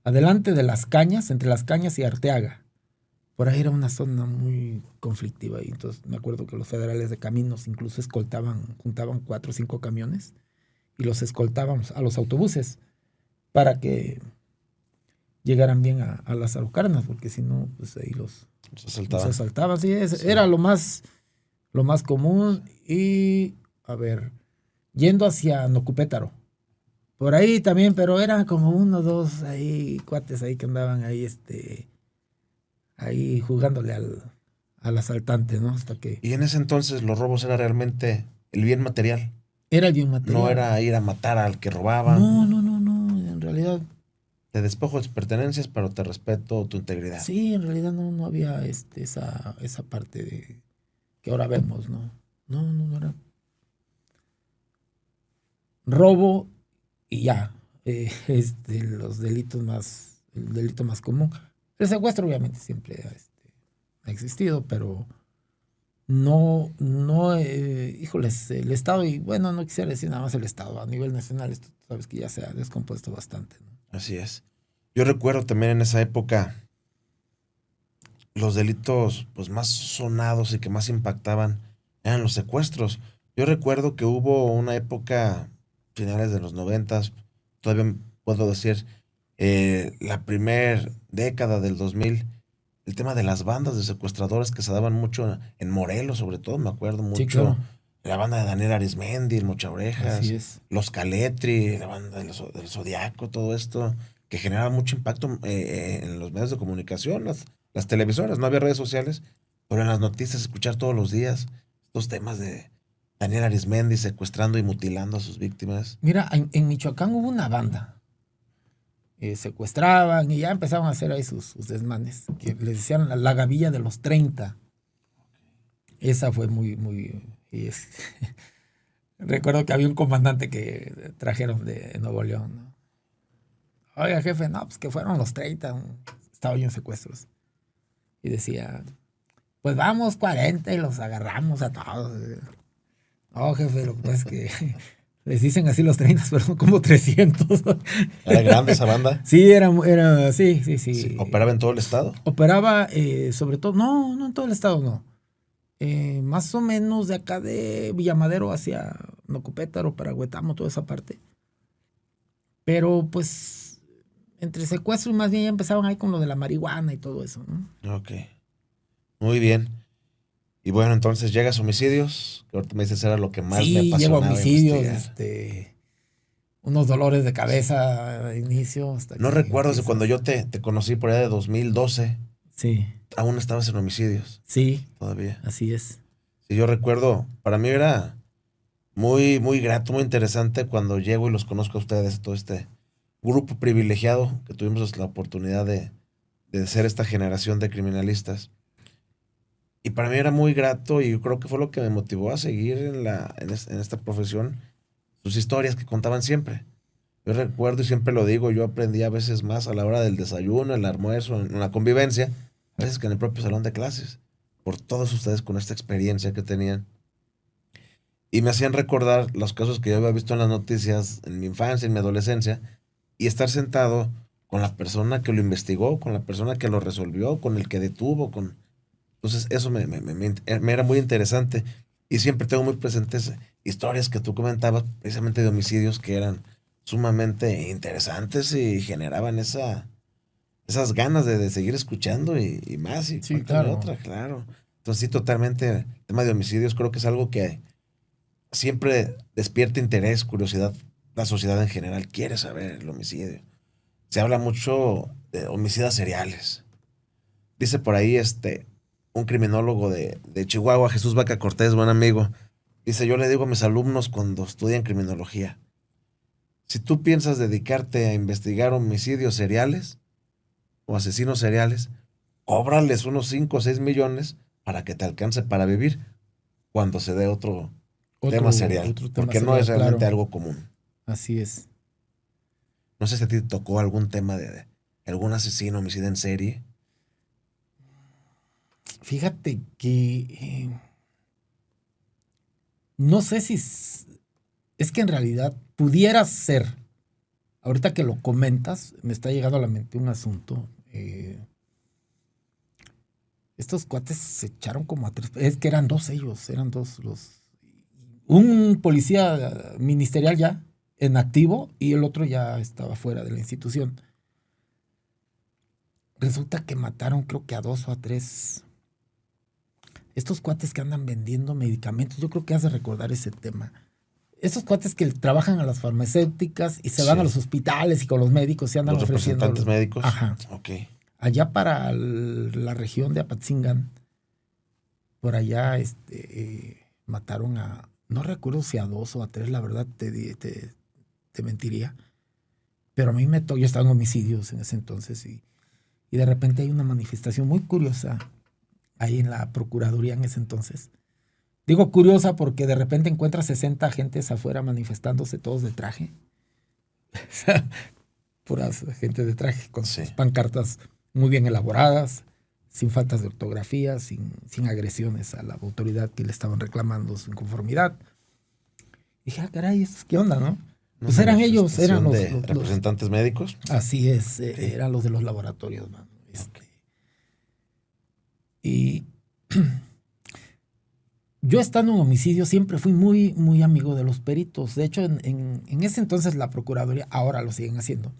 adelante de Las Cañas, entre Las Cañas y Arteaga. Por ahí era una zona muy conflictiva. Y entonces me acuerdo que los federales de caminos incluso juntaban 4 o 5 camiones y los escoltábamos a los autobuses para que llegaran bien a Lázaro Cárdenas, porque si no, pues ahí los asaltaban. Sí, era lo más común. Y, a ver, yendo hacia Nocupétaro, por ahí también, pero eran como 1 o 2 ahí, cuates ahí que andaban ahí jugándole al asaltante, ¿no? Hasta que Y en ese entonces los robos era realmente el bien material. era el bien material. No era ir a matar al que robaban. No, en realidad. Te despojo de tus pertenencias, pero te respeto tu integridad. Sí, en realidad no había esa parte de que ahora vemos, ¿no? No era robo y ya. El delito más común. El secuestro obviamente siempre ha existido, pero no, híjoles, el Estado, y bueno, no quisiera decir nada más el Estado, a nivel nacional, esto sabes que ya se ha descompuesto bastante, ¿no? Así es. Yo recuerdo también en esa época los delitos pues más sonados y que más impactaban eran los secuestros. Yo recuerdo que hubo una época, finales de los 90, todavía puedo decir, la primer década del 2000, el tema de las bandas de secuestradores que se daban mucho en Morelos, sobre todo, me acuerdo mucho. Sí, claro. La banda de Daniel Arismendi, el Mocha Orejas, Así es. los Caletri, la banda del Zodiaco, todo esto, que generaba mucho impacto en los medios de comunicación, las televisoras, no había redes sociales, pero en las noticias escuchar todos los días estos temas de Daniel Arismendi secuestrando y mutilando a sus víctimas. Mira, en Michoacán hubo una banda. Secuestraban y ya empezaban a hacer ahí sus desmanes, que les decían la gavilla de los 30. Esa fue muy... Recuerdo que había un comandante que trajeron de Nuevo León, ¿no? Oiga, jefe, no, pues que fueron los 30, estaba yo en secuestros. Y decía, pues vamos 40 y los agarramos a todos. No, jefe, lo que pasa es que les dicen así los 30, pero son como 300. ¿Era grande esa banda? Sí, sí. Sí, ¿operaba en todo el estado? Operaba sobre todo, no en todo el estado, no. Más o menos de acá de Villamadero hacia Nocupétaro, Parahuetamo, toda esa parte. Pero pues entre secuestros más bien ya empezaban ahí con lo de la marihuana y todo eso, ¿no? Ok. Muy bien. Y bueno, entonces llegas a homicidios, que ahorita me dices era lo que más me apasionaba. Sí, llevo homicidios, investigar. unos dolores de cabeza al inicio. No recuerdo de cuando yo te conocí por allá de 2012. Sí. Aún estabas en homicidios. Sí. Todavía. Así es. Sí, yo recuerdo, para mí era muy, muy grato, muy interesante cuando llego y los conozco a ustedes, todo este grupo privilegiado que tuvimos la oportunidad de ser esta generación de criminalistas. Y para mí era muy grato y yo creo que fue lo que me motivó a seguir en esta profesión, sus historias que contaban siempre. Yo recuerdo y siempre lo digo, yo aprendí a veces más a la hora del desayuno, el almuerzo, en la convivencia, a veces que en el propio salón de clases, por todos ustedes con esta experiencia que tenían. Y me hacían recordar los casos que yo había visto en las noticias en mi infancia, en mi adolescencia, y estar sentado con la persona que lo investigó, con la persona que lo resolvió, con el que detuvo, con... Entonces eso me era muy interesante y siempre tengo muy presentes historias que tú comentabas precisamente de homicidios que eran sumamente interesantes y generaban esas ganas de seguir escuchando y más y Sí, cuéntame claro. otra, claro. Entonces sí, totalmente, el tema de homicidios creo que es algo que siempre despierta interés, curiosidad. La sociedad en general quiere saber el homicidio. Se habla mucho de homicidas seriales. Dice por ahí un criminólogo de Chihuahua, Jesús Vaca Cortés, buen amigo. Dice, yo le digo a mis alumnos cuando estudian criminología, si tú piensas dedicarte a investigar homicidios seriales o asesinos seriales, cóbrales unos 5 o 6 millones para que te alcance para vivir cuando se dé otro tema serial, Otro tema porque no sería, es claro. realmente algo común. Así es. No sé si a ti te tocó algún tema de algún asesino, homicida en serie. Fíjate que no sé si es que en realidad pudiera ser. Ahorita que lo comentas, me está llegando a la mente un asunto. Estos cuates se echaron como a tres. Es que eran dos ellos, eran dos los. Un policía ministerial ya en activo y el otro ya estaba fuera de la institución. Resulta que mataron creo que a dos o a tres. Estos cuates que andan vendiendo medicamentos, yo creo que has de recordar ese tema. Estos cuates que trabajan a las farmacéuticas y se van a Sí. los hospitales y con los médicos y andan Los ofreciendo. representantes médicos. Ajá. Ok. Allá para la región de Apatzingán, por allá mataron a, no recuerdo si a dos o a tres, la verdad te mentiría. Pero a mí me tocó, yo estaba en homicidios en ese entonces y de repente hay una manifestación muy curiosa ahí en la Procuraduría en ese entonces. Digo curiosa porque de repente encuentras 60 agentes afuera manifestándose todos de traje. Puras gente de traje con sus pancartas muy bien elaboradas, sin faltas de ortografía, sin agresiones a la autoridad que le estaban reclamando su inconformidad. Y dije, caray, ¿qué onda, no? Pues eran ellos, eran los representantes médicos. Así es, eran los de los laboratorios, man. Y yo estando en homicidio siempre fui muy, muy amigo de los peritos. De hecho, en ese entonces la Procuraduría, ahora lo siguen haciendo,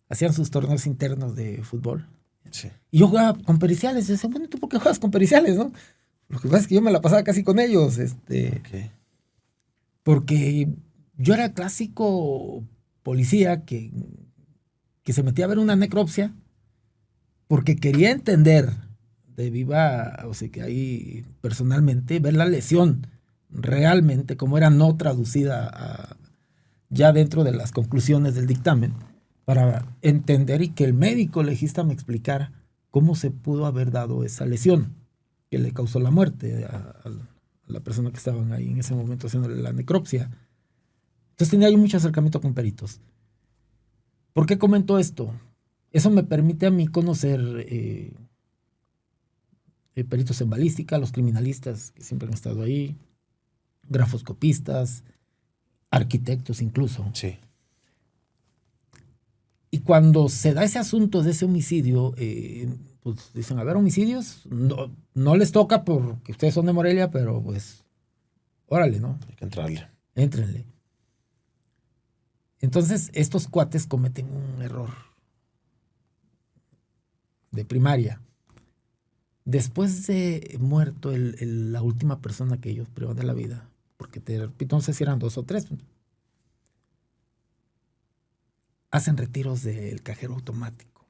hacían sus torneos internos de fútbol. Sí. Y yo jugaba con periciales. Y decía, bueno, ¿tú por qué juegas con periciales, no? Lo que pasa es que yo me la pasaba casi con ellos. Porque yo era el clásico policía que se metía a ver una necropsia porque quería entender de viva, o sea, que ahí personalmente, ver la lesión realmente, como era no traducida ya dentro de las conclusiones del dictamen, para entender y que el médico legista me explicara cómo se pudo haber dado esa lesión que le causó la muerte a la persona que estaban ahí en ese momento haciéndole la necropsia. Entonces tenía yo mucho acercamiento con peritos. ¿Por qué comento esto? Eso me permite a mí conocer peritos en balística, los criminalistas que siempre han estado ahí, grafoscopistas, arquitectos incluso. Sí. Y cuando se da ese asunto de ese homicidio, pues dicen, a ver, homicidios, no les toca porque ustedes son de Morelia, pero pues, órale, ¿no? Hay que entrarle. Éntrenle. Entonces, estos cuates cometen un error de primaria. Después de muerto la última persona que ellos privan de la vida, porque te repito, no sé si eran dos o tres, hacen retiros del cajero automático.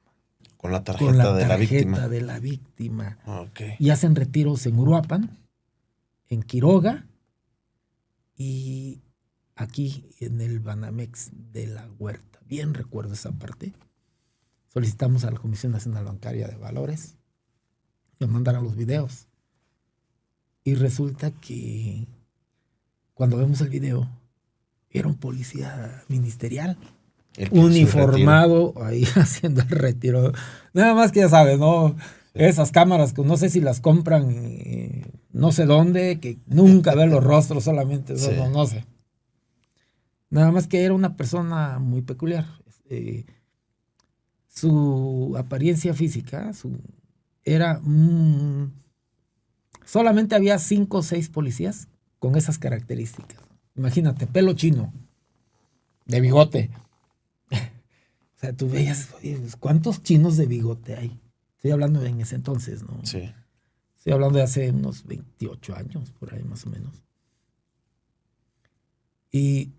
Con la tarjeta de la víctima. Con la tarjeta de la víctima. Okay. Y hacen retiros en Uruapan, en Quiroga y aquí en el Banamex de la Huerta. Bien recuerdo esa parte. Solicitamos a la Comisión Nacional Bancaria de Valores nos mandaron los videos. Y resulta que cuando vemos el video, era un policía ministerial uniformado ahí haciendo el retiro. Nada más que ya sabes, ¿no? Esas cámaras que no sé si las compran no sé dónde, que nunca ven los rostros solamente, Sí. no sé. Nada más que era una persona muy peculiar. Su apariencia física era... solamente había 5 o 6 policías con esas características. Imagínate, pelo chino, de bigote. O sea, tú veías, oye, ¿cuántos chinos de bigote hay? Estoy hablando en ese entonces, ¿no? Sí. Estoy hablando de hace unos 28 años, por ahí más o menos. Y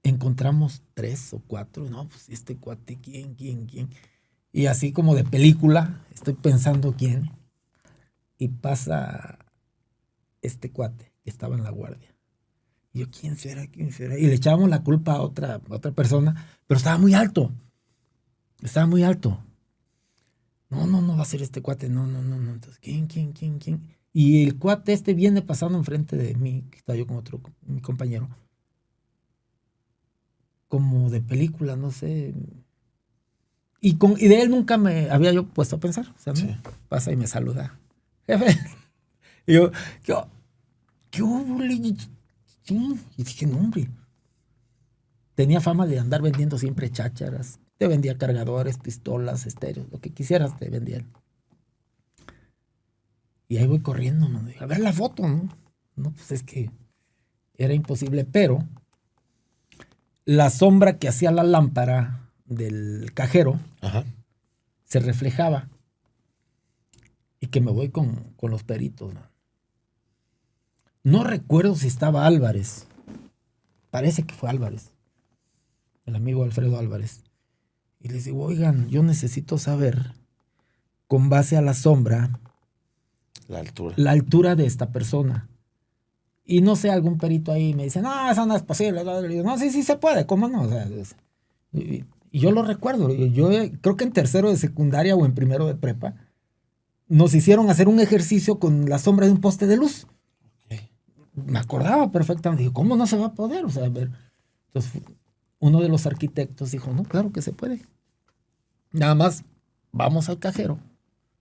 encontramos 3 o 4, ¿no? Pues este cuate, ¿quién? Y así como de película, estoy pensando quién. Y pasa este cuate que estaba en la guardia. Y yo, ¿quién será? Y le echábamos la culpa a otra persona, pero estaba muy alto. No va a ser este cuate, no. Entonces, ¿quién? Y el cuate este viene pasando enfrente de mí, que está yo con mi compañero, como de película, no sé. Y de él nunca me había yo puesto a pensar. O sea, ¿no? Sí. Pasa y me saluda. Jefe. Y yo, ¿qué hubo? Sí. Y dije, no, hombre. Tenía fama de andar vendiendo siempre chácharas. Te vendía cargadores, pistolas, estéreos, lo que quisieras te vendían. Y ahí voy corriendo, mano. A ver la foto, ¿no? No, pues es que era imposible, pero la sombra que hacía la lámpara del cajero Ajá. se reflejaba. Y que me voy con los peritos, ¿no? No recuerdo si estaba Álvarez. Parece que fue Álvarez. El amigo Alfredo Álvarez. Y les digo, oigan, yo necesito saber, con base a la sombra, la altura de esta persona. Y no sé, algún perito ahí me dice, no, eso no es posible. Le digo, no, sí se puede, ¿cómo no? O sea, y yo lo recuerdo. Yo creo que en tercero de secundaria o en primero de prepa, nos hicieron hacer un ejercicio con la sombra de un poste de luz. Okay. Me acordaba perfectamente. Digo, ¿cómo no se va a poder? O sea, a ver. Entonces, uno de los arquitectos dijo, no, claro que se puede. Nada más vamos al cajero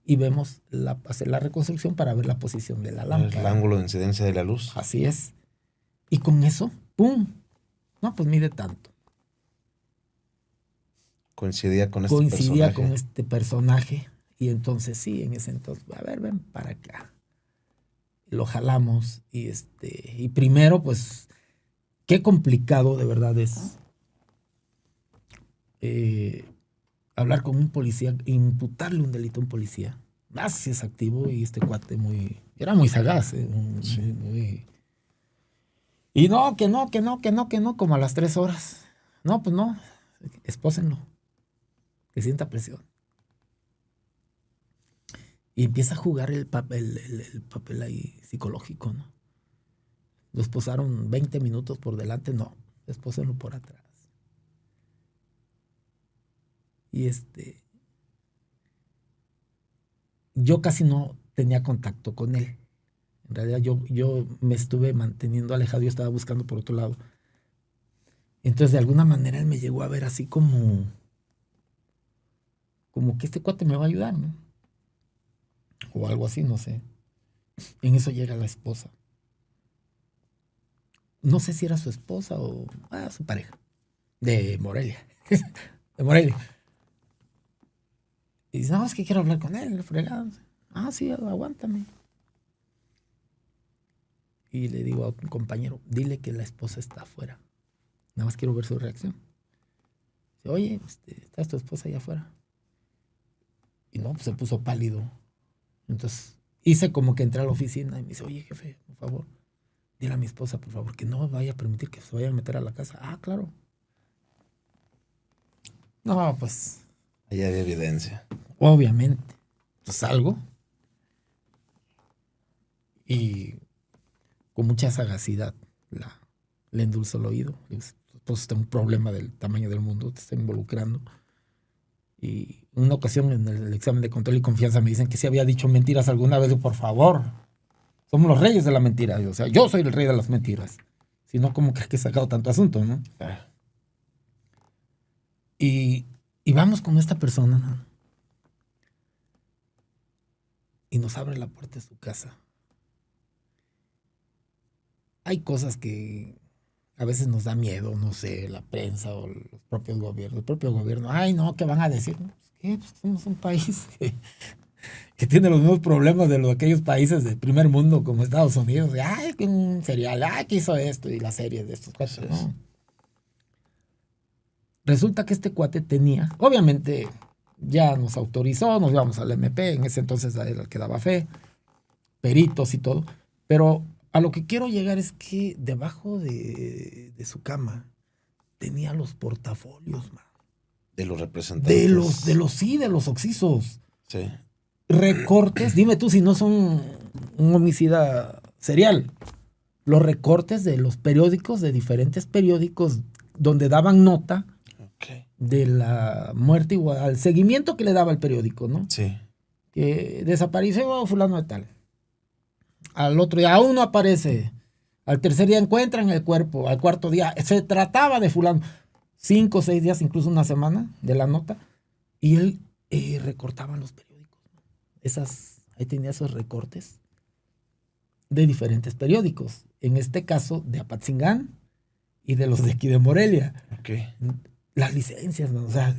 y vemos hacer la reconstrucción para ver la posición de la lámpara. El ángulo de incidencia de la luz. Así es. Y con eso, ¡pum! No, pues mide tanto. Coincidía con este personaje. Y entonces sí, en ese entonces, a ver, ven para acá. Lo jalamos y primero, pues, qué complicado de verdad es hablar con un policía, imputarle un delito a un policía. Más si es activo y este cuate era muy sagaz, muy. Y no, que no, como a las 3 horas. No, pues no, espósenlo, que sienta presión. Y empieza a jugar el papel ahí psicológico, ¿no? Lo esposaron 20 minutos por delante, no, espósenlo por atrás. Y yo casi no tenía contacto con él. En realidad yo me estuve manteniendo alejado, yo estaba buscando por otro lado. Entonces de alguna manera él me llegó a ver así como que este cuate me va a ayudar, ¿no? O algo así, no sé. En eso llega la esposa. No sé si era su esposa o su pareja. De Morelia. De Morelia. Y dice, no, es que quiero hablar con él, fregado. Sí, aguántame. Y le digo a un compañero, dile que la esposa está afuera. Nada más quiero ver su reacción. Dice, oye, ¿está tu esposa allá afuera? Y no, pues se puso pálido. Entonces hice como que entré a la oficina y me dice, oye, jefe, por favor, dile a mi esposa, por favor, que no vaya a permitir que se vaya a meter a la casa. Claro. No, pues. Ahí había evidencia. Obviamente. Pues salgo. Y con mucha sagacidad le endulzo el oído. Pues está un problema del tamaño del mundo, te está involucrando. Y en una ocasión en el examen de control y confianza me dicen que si había dicho mentiras alguna vez. Por favor, somos los reyes de la mentira. O sea, yo soy el rey de las mentiras. Si no, ¿cómo crees que he sacado tanto asunto, no? vamos con esta persona, ¿no? Y nos abre la puerta de su casa. Hay cosas que a veces nos da miedo, no sé, la prensa o los propios gobiernos. El propio gobierno, ay, no, ¿qué van a decir? ¿Qué? Pues somos un país que tiene los mismos problemas de aquellos países del primer mundo como Estados Unidos. Ay, que un serial, ay, que hizo esto y la serie de estos cuates, ¿no? Resulta que este cuate tenía, obviamente ya nos autorizó, nos íbamos al MP, en ese entonces a él que daba fe, peritos y todo, pero a lo que quiero llegar es que debajo de su cama tenía los portafolios, man. De los representantes. De los occisos. Sí. Recortes, dime tú si no son un homicida serial. Los recortes de los periódicos, de diferentes periódicos, donde daban nota de la muerte igual, al seguimiento que le daba el periódico, ¿no? Sí. Que desapareció fulano de tal. Al otro día aún no aparece. Al tercer día encuentran el cuerpo. Al cuarto día se trataba de fulano. 5 o 6 días, incluso una semana de la nota. Y él recortaba los periódicos. Ahí tenía esos recortes de diferentes periódicos. En este caso, de Apatzingán y de los de aquí de Morelia. Okay. Las licencias, ¿no? O sea,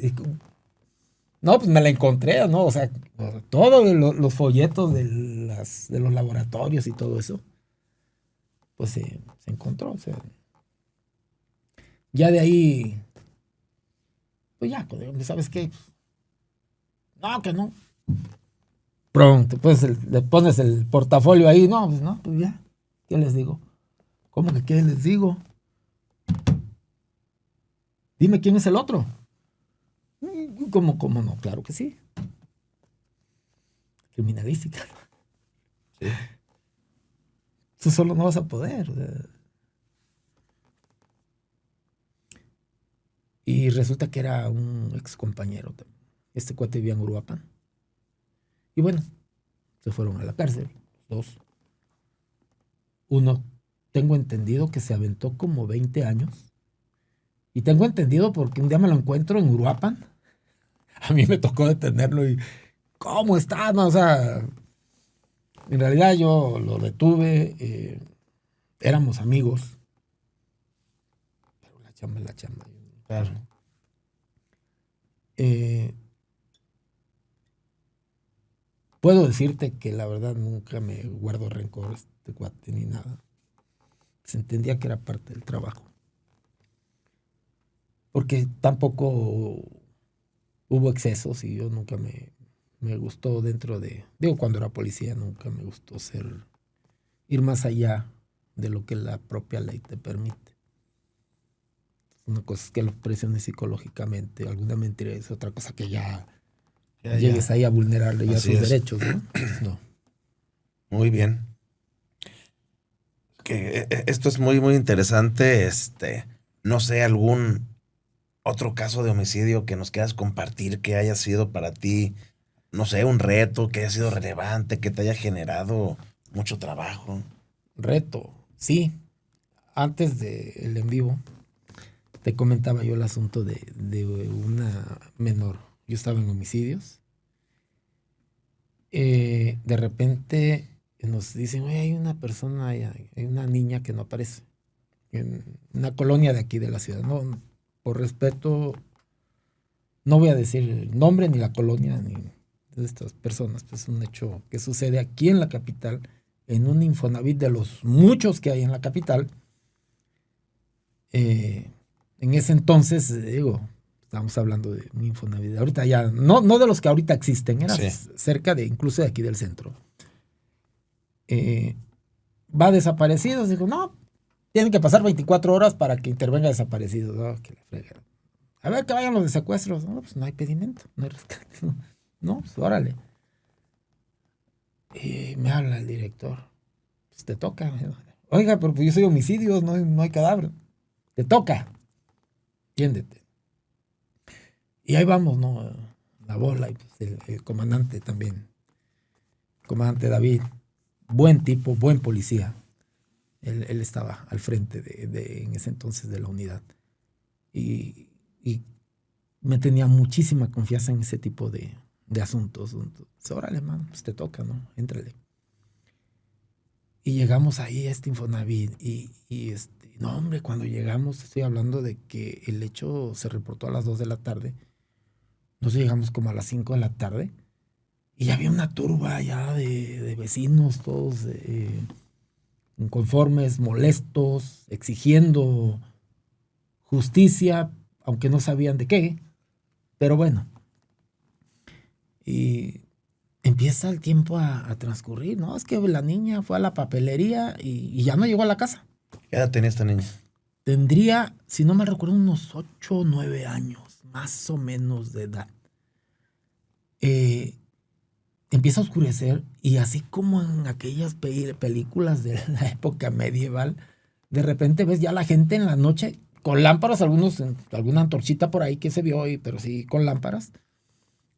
no, pues me la encontré, ¿no? O sea, todos los folletos de los laboratorios y todo eso, pues se encontró. O sea, ya de ahí, pues ya, ¿sabes qué? No, que no. Pronto, pues le pones el portafolio ahí, no, pues ya, ¿qué les digo? ¿Cómo que qué les digo? Dime quién es el otro. ¿Cómo no? Claro que sí. Criminalística. Sí. Tú solo no vas a poder. O sea. Y resulta que era un ex compañero. Este cuate vivía en Uruapan. Y bueno, se fueron a la cárcel, 2. Uno, tengo entendido que se aventó como 20 años. Y tengo entendido porque un día me lo encuentro en Uruapan. A mí me tocó detenerlo y ¿cómo está? No, o sea, en realidad yo lo detuve, éramos amigos. Pero la chamba es la chamba. Claro. Puedo decirte que la verdad nunca me guardo rencor a este cuate ni nada. Se entendía que era parte del trabajo. Porque tampoco hubo excesos y yo nunca me gustó dentro de... Digo, cuando era policía nunca me gustó ir más allá de lo que la propia ley te permite. Una cosa es que lo presiones psicológicamente, alguna mentira, es otra cosa que ya llegues ahí a vulnerarle ya sus derechos, ¿no? No. Muy bien. Esto es muy, muy interesante. No sé, algún otro caso de homicidio que nos quieras compartir que haya sido para ti, no sé, un reto, que haya sido relevante, que te haya generado mucho trabajo. Reto, sí. Antes del en vivo, te comentaba yo el asunto de una menor. Yo estaba en homicidios. De repente nos dicen, oye, hay una persona, hay una niña que no aparece en una colonia de aquí de la ciudad. No, por respeto, no voy a decir el nombre ni la colonia ni de estas personas. Pues es un hecho que sucede aquí en la capital, en un Infonavit de los muchos que hay en la capital. En ese entonces, digo, estamos hablando de un Infonavit. Ahorita ya, no de los que ahorita existen, era cerca de, incluso de aquí del centro. Va desaparecido, digo, no, tienen que pasar 24 horas para que intervenga desaparecido. No, que la frega. A ver, que vayan los de secuestros. No, pues no hay pedimento, no hay rescate. No, pues órale. Me habla el director. Pues te toca. Oiga, pero pues yo soy homicidios, no hay cadáver. Te toca. Entiéndete. Y ahí vamos, ¿no? La bola y pues el comandante también. El comandante David. Buen tipo, buen policía. Él estaba al frente en ese entonces de la unidad. Y me tenía muchísima confianza en ese tipo de asuntos. Entonces, órale, man, pues te toca, ¿no? Éntrale. Y llegamos ahí a este Infonavit no, hombre, cuando llegamos, estoy hablando de que el hecho se reportó a las 2 de la tarde. Nosotros llegamos como a las 5 de la tarde y ya había una turba ya de vecinos, todos inconformes, molestos, exigiendo justicia, aunque no sabían de qué. Pero bueno, y empieza el tiempo a transcurrir, ¿no? Es que la niña fue a la papelería y ya no llegó a la casa. ¿Qué edad tenía esta niña? Tendría, si no me recuerdo, unos 8 o 9 años, más o menos de edad. Empieza a oscurecer y así como en aquellas películas de la época medieval, de repente ves ya la gente en la noche con lámparas, alguna antorchita por ahí que se vio, pero sí con lámparas,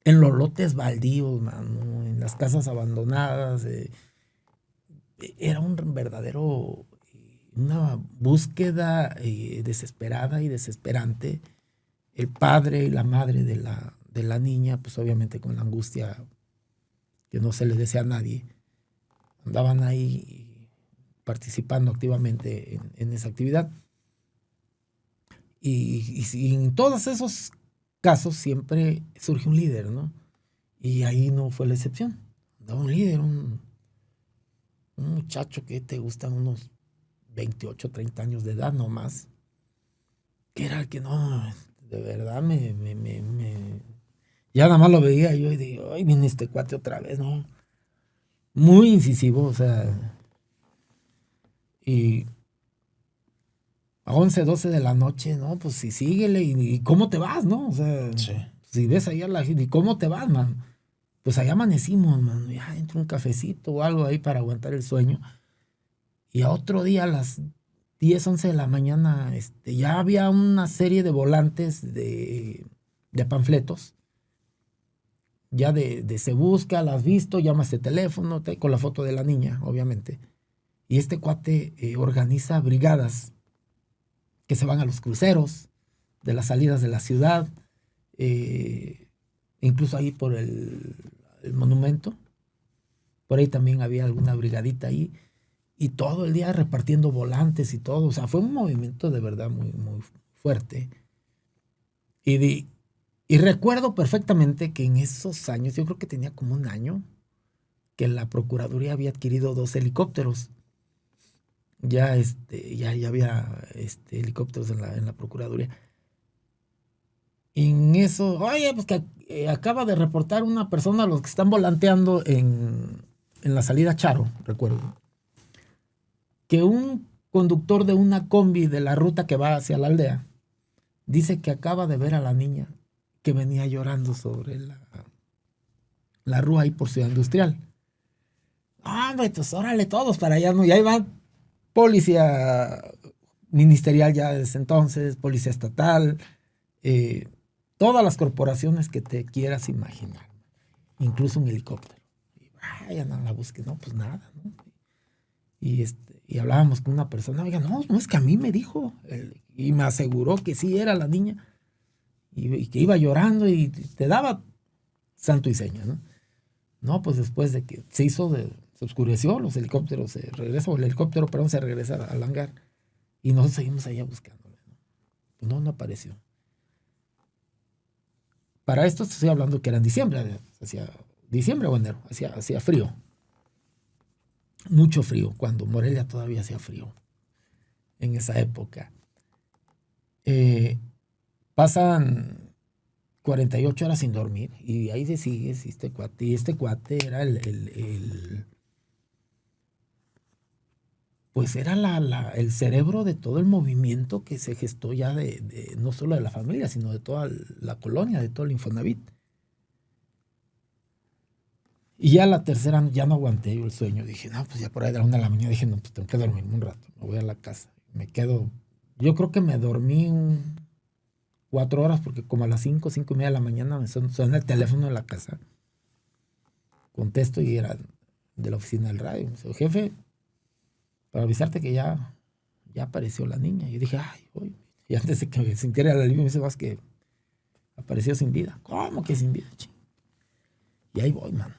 en los lotes baldíos, mano, en las casas abandonadas. Era un verdadero, una búsqueda desesperada y desesperante. El padre y la madre de la niña, pues obviamente con la angustia que no se le desea a nadie, andaban ahí participando activamente en esa actividad. Y en todos esos casos siempre surge un líder, ¿no? Y ahí no fue la excepción. Andaba un líder, un muchacho que te gustan unos 28, 30 años de edad nomás, que era el que no, de verdad ya nada más lo veía yo y digo, ay, viene este cuate otra vez, ¿no? Muy incisivo, o sea, y a 11, 12 de la noche, ¿no? Pues sí, síguele, y ¿cómo te vas, no? O sea, Sí. si ves ahí a la gente, ¿y cómo te vas, man? Pues allá amanecimos, man, ya entra un cafecito o algo ahí para aguantar el sueño. Y a otro día, a las 10, 11 de la mañana, ya había una serie de volantes de panfletos. Ya de se busca, la has visto, llama a este teléfono, con la foto de la niña, obviamente. Y este cuate organiza brigadas que se van a los cruceros, de las salidas de la ciudad, incluso ahí por el monumento. Por ahí también había alguna brigadita ahí. Y todo el día repartiendo volantes y todo. O sea, fue un movimiento de verdad muy, muy fuerte. Y recuerdo perfectamente que en esos años, yo creo que tenía como un año, que la Procuraduría había adquirido 2 helicópteros. Ya había helicópteros en la Procuraduría. Y en eso, oye, pues que acaba de reportar una persona a los que están volanteando en la salida Charo, recuerdo, que un conductor de una combi de la ruta que va hacia la aldea dice que acaba de ver a la niña que venía llorando sobre la rúa ahí por Ciudad Industrial. Hombre, pues órale todos para allá, ¿no? Y ahí va policía ministerial ya desde entonces, policía estatal, todas las corporaciones que te quieras imaginar, incluso un helicóptero. Y vayan a la búsqueda, no, pues nada, ¿no? Y hablábamos con una persona, oiga, no es que a mí me dijo, y me aseguró que sí era la niña, y que iba llorando y te daba santo y seña, ¿no? No, pues después de que se oscureció, los helicópteros se regresa, o el helicóptero, perdón, se regresa al hangar, y nosotros seguimos allá buscándole, ¿no? Pues no apareció. Para esto estoy hablando que era en diciembre, hacia diciembre o enero, hacía frío. Mucho frío, cuando Morelia todavía hacía frío, en esa época. Pasan 48 horas sin dormir, y ahí se sigue este cuate era pues era el cerebro de todo el movimiento que se gestó ya no solo de la familia, sino de toda la colonia, de todo el Infonavit. Y ya la tercera, ya no aguanté yo el sueño. Dije, no, pues ya por ahí de la 1 de la mañana, dije, no, pues tengo que dormirme un rato. Me voy a la casa. Me quedo, yo creo que me dormí 4 horas, porque como a las 5:30 de la mañana me suena el teléfono de la casa. Contesto y era de la oficina del radio. Me dice, jefe, para avisarte que ya apareció la niña. Y yo dije, ay, uy. Y antes de que me sintiera el alivio, me dice, vas que apareció sin vida. ¿Cómo que sin vida? Y ahí voy, mano.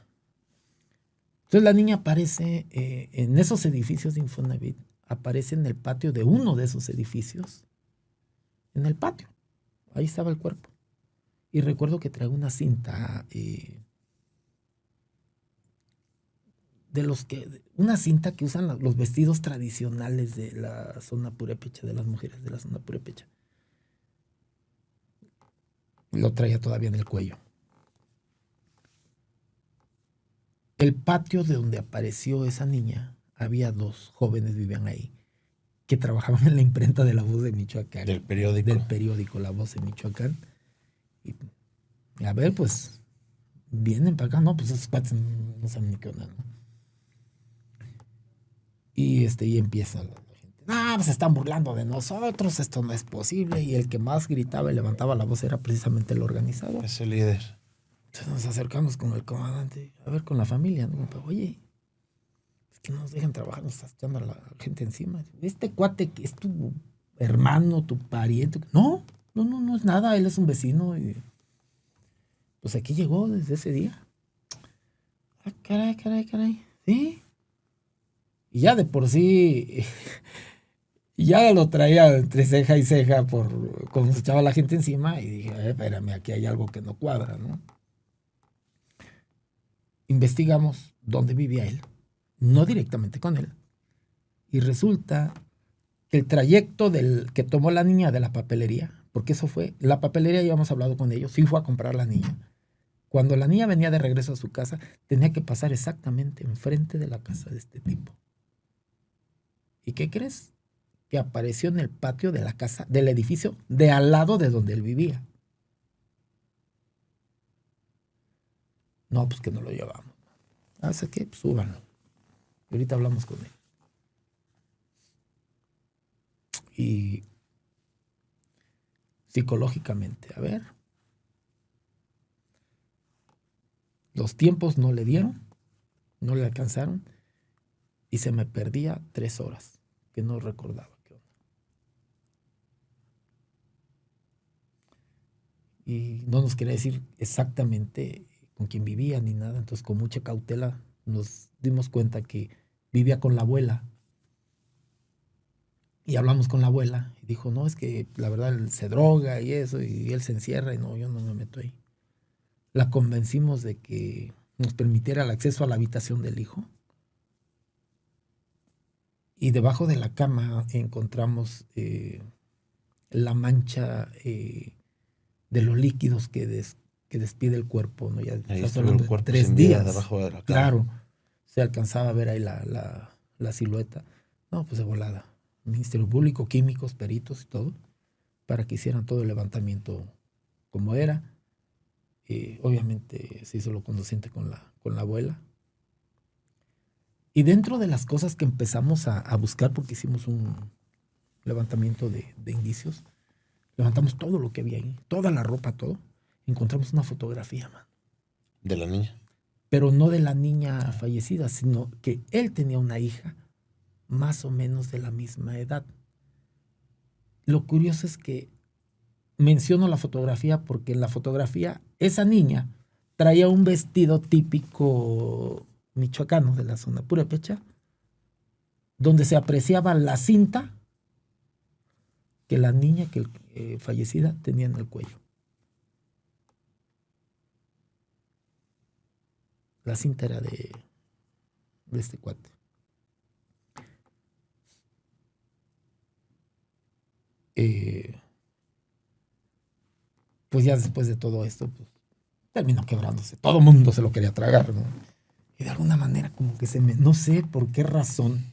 Entonces la niña aparece en esos edificios de Infonavit, aparece en el patio de uno de esos edificios. En el patio. Ahí estaba el cuerpo. Y recuerdo que traía una cinta una cinta que usan los vestidos tradicionales de la zona purépecha, de las mujeres de la zona purépecha. Lo traía todavía en el cuello. El patio de donde apareció esa niña, había 2 jóvenes vivían ahí, que trabajaban en la imprenta de La Voz de Michoacán. Del periódico. Del periódico La Voz de Michoacán. Y a ver, pues, vienen para acá, ¿no? Pues esos cuates no saben ni qué onda, ¿no? Y empieza la gente. No, pues se están burlando de nosotros, esto no es posible. Y el que más gritaba y levantaba la voz era precisamente el organizador. Ese líder. Entonces nos acercamos con el comandante, a ver, con la familia, ¿no? Pero, oye, es que no nos dejan trabajar, nos está echando a la gente encima. Este cuate que es tu hermano, tu pariente. No es nada, él es un vecino. Y pues aquí llegó desde ese día. Ah, caray. ¿Sí? Y ya de por sí, ya lo traía entre ceja y ceja por cómo se echaba la gente encima. Y dije, espérame, aquí hay algo que no cuadra, ¿no? Investigamos dónde vivía él, no directamente con él. Y resulta que el trayecto que tomó la niña de la papelería, porque eso fue, la papelería, ya habíamos hablado con ellos, sí fue a comprar la niña. Cuando la niña venía de regreso a su casa, tenía que pasar exactamente enfrente de la casa de este tipo. ¿Y qué crees? Que apareció en el patio de la casa, del edificio, de al lado de donde él vivía. No, pues que no lo llevamos. ¿Hace qué? Pues súbanlo. Y ahorita hablamos con él. Y psicológicamente, a ver. Los tiempos no le dieron, no le alcanzaron. Y se me perdía 3 horas, que no recordaba qué onda. Y no nos quería decir exactamente con quién vivía ni nada. Entonces, con mucha cautela, nos dimos cuenta que vivía con la abuela. Y hablamos con la abuela. Y dijo, no, es que la verdad él se droga y eso, y él se encierra. Y no, yo no me meto ahí. La convencimos de que nos permitiera el acceso a la habitación del hijo. Y debajo de la cama encontramos la mancha de los líquidos que despide el cuerpo, ¿no? Ya ahí estás hablando el cuerpo de 3 sin vida días. Debajo de la cama. Claro, se alcanzaba a ver ahí la silueta. No, pues de volada. Ministerio Público, químicos, peritos y todo, para que hicieran todo el levantamiento como era. Obviamente se hizo lo conducente con la abuela. Y dentro de las cosas que empezamos a buscar, porque hicimos un levantamiento de indicios, levantamos todo lo que había ahí, toda la ropa, todo. Encontramos una fotografía, man. ¿De la niña? Pero no de la niña fallecida, sino que él tenía una hija más o menos de la misma edad. Lo curioso es que menciono la fotografía porque en la fotografía esa niña traía un vestido típico michoacano de la zona purépecha, donde se apreciaba la cinta que la niña fallecida tenía en el cuello. La cinta era de este cuate. Pues ya después de todo esto, pues, terminó quebrándose. Todo el mundo se lo quería tragar, ¿no? Y de alguna manera como que no sé por qué razón,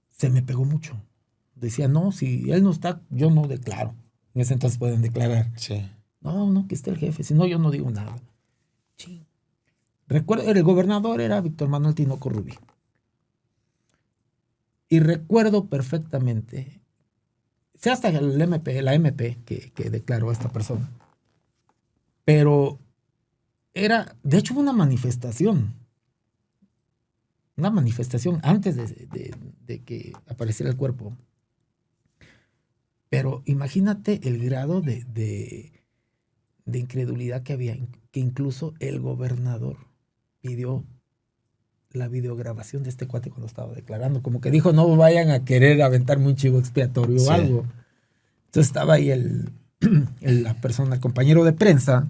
se me pegó mucho. Decía, no, si él no está, yo no declaro. En ese entonces pueden declarar. Sí. No, que esté el jefe, si no, yo no digo nada. Sí. Recuerdo, el gobernador era Víctor Manuel Tinoco Rubí. Y recuerdo perfectamente, sea hasta la MP que declaró a esta persona. Pero de hecho, una manifestación antes de que apareciera el cuerpo. Pero imagínate el grado de de incredulidad que había, que incluso el gobernador pidió la videograbación de este cuate cuando estaba declarando, como que dijo, no vayan a querer aventarme un chivo expiatorio o algo. Entonces estaba ahí la persona, el compañero de prensa,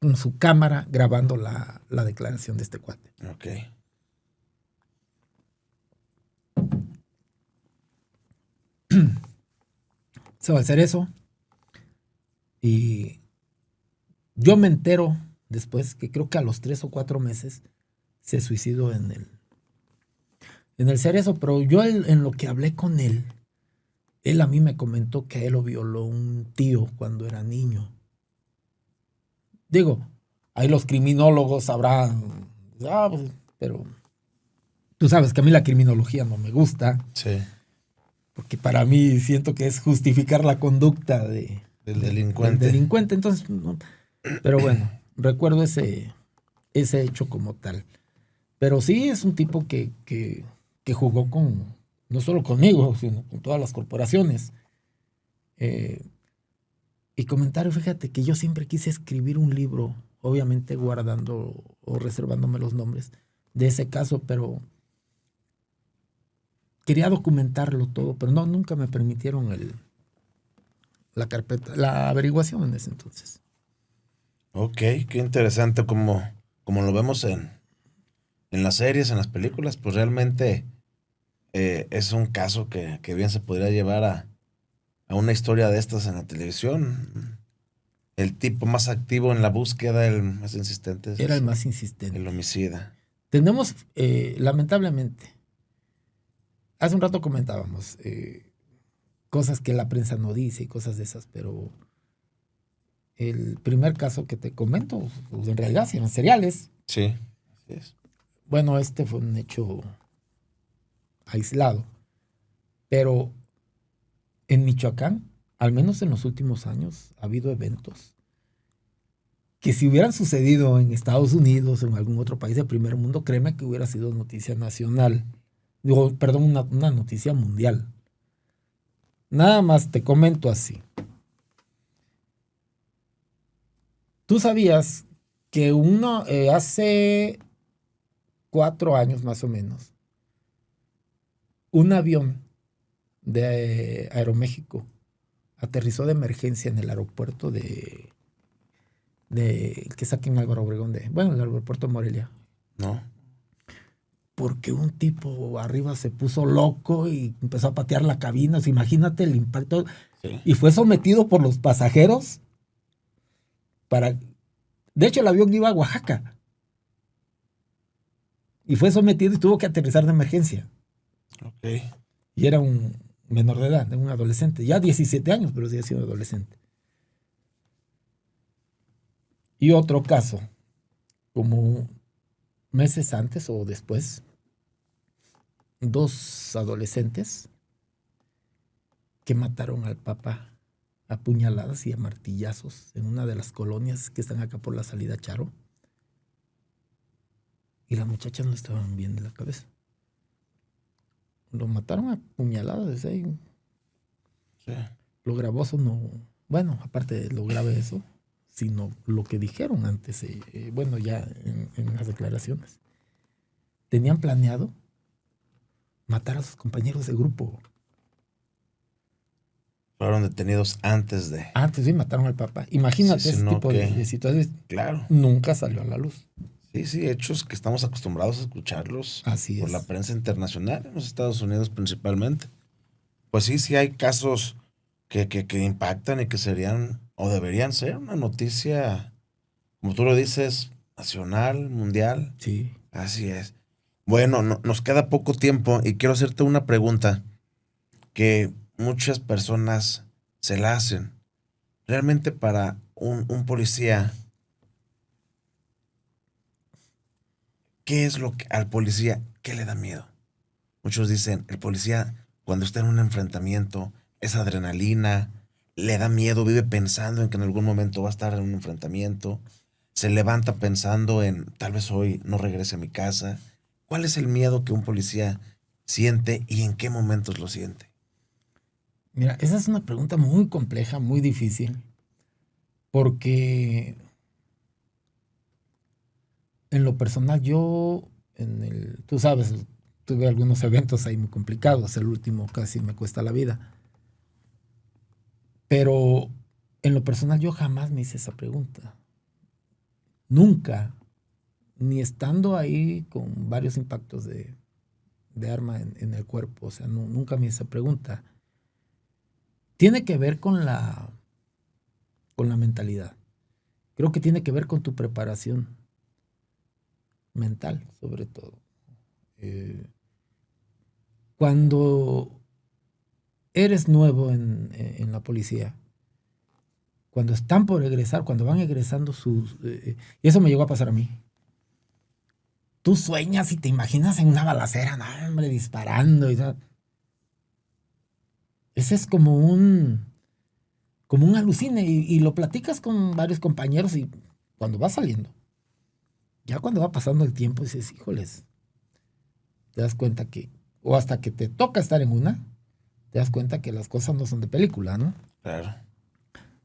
con su cámara grabando la declaración de este cuate. Ok. Se va a hacer eso. Y yo me entero después que creo que a los 3 o 4 meses se suicidó en el Cerezo. Pero yo en lo que hablé con él a mí me comentó que a él lo violó un tío cuando era niño. Digo, ahí los criminólogos sabrán, pues, pero tú sabes que a mí la criminología no me gusta. Sí. Porque para mí siento que es justificar la conducta del delincuente. Del delincuente, entonces, no. Pero bueno, recuerdo ese hecho como tal. Pero sí es un tipo que jugó no solo conmigo, sino con todas las corporaciones. Y comentario, fíjate que yo siempre quise escribir un libro, obviamente guardando o reservándome los nombres de ese caso, pero quería documentarlo todo, pero no, nunca me permitieron la carpeta, la averiguación en ese entonces. Ok, qué interesante como lo vemos en las series, en las películas, pues realmente es un caso que bien se podría llevar a una historia de estas en la televisión. El tipo más activo en la búsqueda, el más insistente. Era el más insistente. El homicida. Tenemos, lamentablemente, hace un rato comentábamos cosas que la prensa no dice y cosas de esas, pero el primer caso que te comento, pues en realidad eran seriales. Sí, así es. Bueno, este fue un hecho aislado, pero en Michoacán, al menos en los últimos años, ha habido eventos que si hubieran sucedido en Estados Unidos o en algún otro país del primer mundo, créeme que hubiera sido noticia nacional. Digo, perdón, una noticia mundial. Nada más te comento así. ¿Tú sabías que hace 4 años más o menos, un avión de Aeroméxico aterrizó de emergencia en el aeropuerto de que saquen Álvaro Obregón el aeropuerto de Morelia? No. Porque un tipo arriba se puso loco y empezó a patear la cabina. O sea, imagínate el impacto. Sí. Y fue sometido por los pasajeros de hecho, el avión iba a Oaxaca. Y fue sometido y tuvo que aterrizar de emergencia. Ok. Y era un menor de edad, un adolescente. Ya 17 años, pero sí ha sido adolescente. Y otro caso, como meses antes o después, 2 adolescentes que mataron al papá a puñaladas y a martillazos en una de las colonias que están acá por la salida Charo. Y las muchachas no estaban bien de la cabeza. Lo mataron a puñaladas desde ahí. Sí. Lo gravoso no... Bueno, aparte de lo grave eso, sino lo que dijeron antes, ya en las declaraciones. Tenían planeado matar a sus compañeros de grupo. Fueron detenidos antes de... Antes de mataron al papá. Imagínate ese tipo de situaciones. Claro. Nunca salió a la luz. Sí, hechos que estamos acostumbrados a escucharlos. Así por es. La prensa internacional, en los Estados Unidos principalmente. Pues sí hay casos que impactan y que serían o deberían ser una noticia, como tú lo dices, nacional, mundial. Sí. Así es. Bueno, nos queda poco tiempo y quiero hacerte una pregunta que muchas personas se la hacen. Realmente para un policía, ¿qué es lo que al policía, qué le da miedo? Muchos dicen, el policía cuando está en un enfrentamiento, es adrenalina, le da miedo, vive pensando en que en algún momento va a estar en un enfrentamiento, se levanta pensando en tal vez hoy no regrese a mi casa. ¿Cuál es el miedo que un policía siente y en qué momentos lo siente? Mira, esa es una pregunta muy compleja, muy difícil. Porque en lo personal tú sabes, tuve algunos eventos ahí muy complicados, el último casi me cuesta la vida. Pero en lo personal yo jamás me hice esa pregunta. Nunca, ni estando ahí con varios impactos de arma en el cuerpo, o sea, nunca me hice esa pregunta. Tiene que ver con la mentalidad. Creo que tiene que ver con tu preparación mental, sobre todo. Cuando eres nuevo en la policía, cuando están por egresar, cuando van egresando y eso me llegó a pasar a mí. Tú sueñas y te imaginas en una balacera, no, hombre, disparando y tal. Ese es como un alucine y lo platicas con varios compañeros y cuando va saliendo, ya cuando va pasando el tiempo dices, híjoles, te das cuenta o hasta que te toca estar en una, te das cuenta que las cosas no son de película, ¿no? Claro.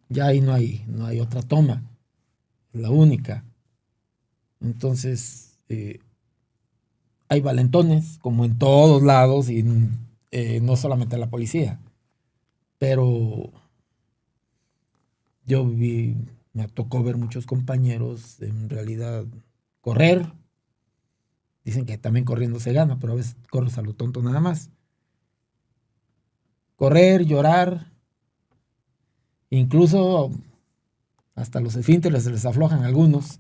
Ya ahí no hay otra toma, es la única. Entonces, hay valentones, como en todos lados, y no solamente en la policía. Pero me tocó ver muchos compañeros en realidad correr. Dicen que también corriendo se gana, pero a veces corres a lo tonto nada más. Correr, llorar, incluso hasta los esfínteres se les aflojan algunos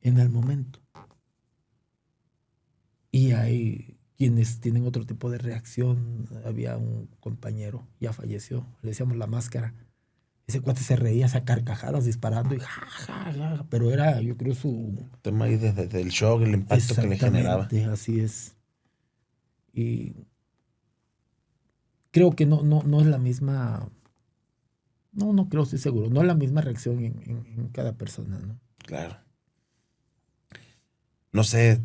en el momento. Y hay quienes tienen otro tipo de reacción. Había un compañero, ya falleció, le decíamos La Máscara. Ese cuate se reía a carcajadas disparando y ja, pero era, yo creo, su tema ahí del shock, el impacto que le generaba. Así es. Y creo que no es la misma. No creo, estoy seguro. No es la misma reacción en cada persona, ¿no? Claro. No sé,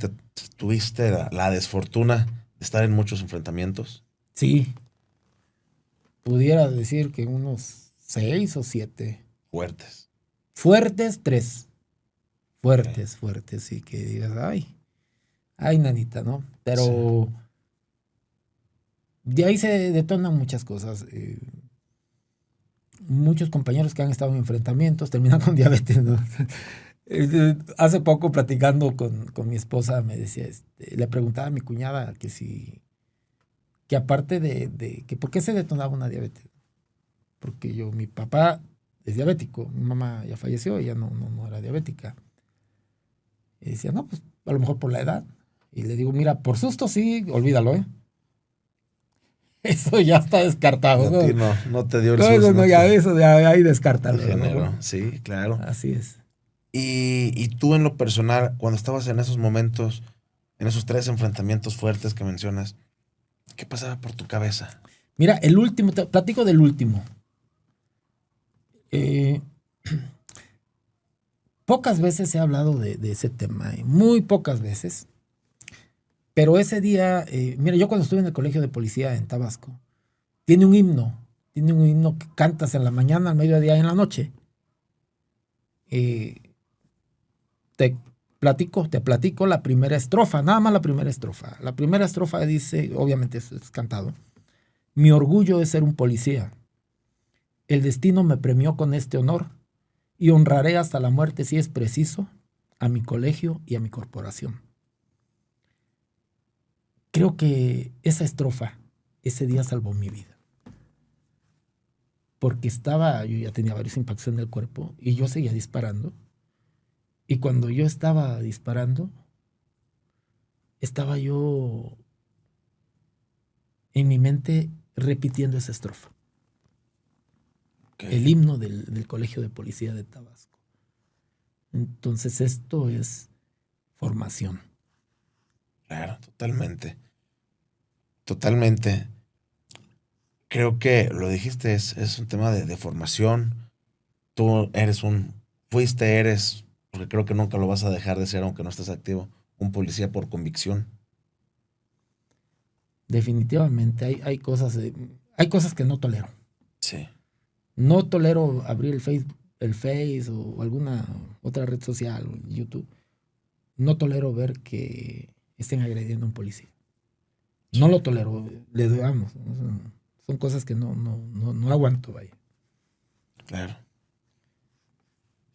¿tuviste la desfortuna de estar en muchos enfrentamientos? Sí. Pudiera decir que unos 6 o 7. Fuertes. Fuertes, 3. Fuertes, sí, que digas, ay, nanita, ¿no? Pero sí. De ahí se detonan muchas cosas. Muchos compañeros que han estado en enfrentamientos terminan con diabetes, ¿no? Hace poco platicando con mi esposa me decía, le preguntaba a mi cuñada que aparte de que por qué se detonaba una diabetes. Porque mi papá es diabético, mi mamá ya falleció, ella no era diabética. Y decía, no, pues a lo mejor por la edad. Y le digo, mira, por susto sí, olvídalo, ¿eh? Eso ya está descartado, ¿no? A ti no te dio el susto. No, ya eso de ahí descártalo. ¿No? Sí, claro. Así es. Y tú en lo personal, cuando estabas en esos momentos, en esos 3 enfrentamientos fuertes que mencionas, ¿qué pasaba por tu cabeza? Mira, el último, te platico del último. Pocas veces he hablado de ese tema, muy pocas veces. Pero ese día, mira, yo cuando estuve en el colegio de policía en Tabasco, tiene un himno que cantas en la mañana, al mediodía y en la noche. Te platico la primera estrofa, nada más la primera estrofa. La primera estrofa dice, obviamente eso es cantado, mi orgullo es ser un policía. El destino me premió con este honor y honraré hasta la muerte, si es preciso, a mi colegio y a mi corporación. Creo que esa estrofa ese día salvó mi vida. Porque yo ya tenía varios impactos en el cuerpo y yo seguía disparando. Y cuando yo estaba disparando, estaba yo en mi mente repitiendo esa estrofa. Okay. El himno del Colegio de Policía de Tabasco. Entonces esto es formación. Claro, totalmente. Totalmente. Creo que lo dijiste, es un tema de formación. Tú eres porque creo que nunca lo vas a dejar de ser aunque no estés activo, un policía por convicción. Definitivamente hay cosas que no tolero. Sí. No tolero abrir el Facebook el Face o alguna otra red social, YouTube, no tolero ver que estén agrediendo a un policía. No lo tolero, le damos. Son cosas que no aguanto, vaya. Claro.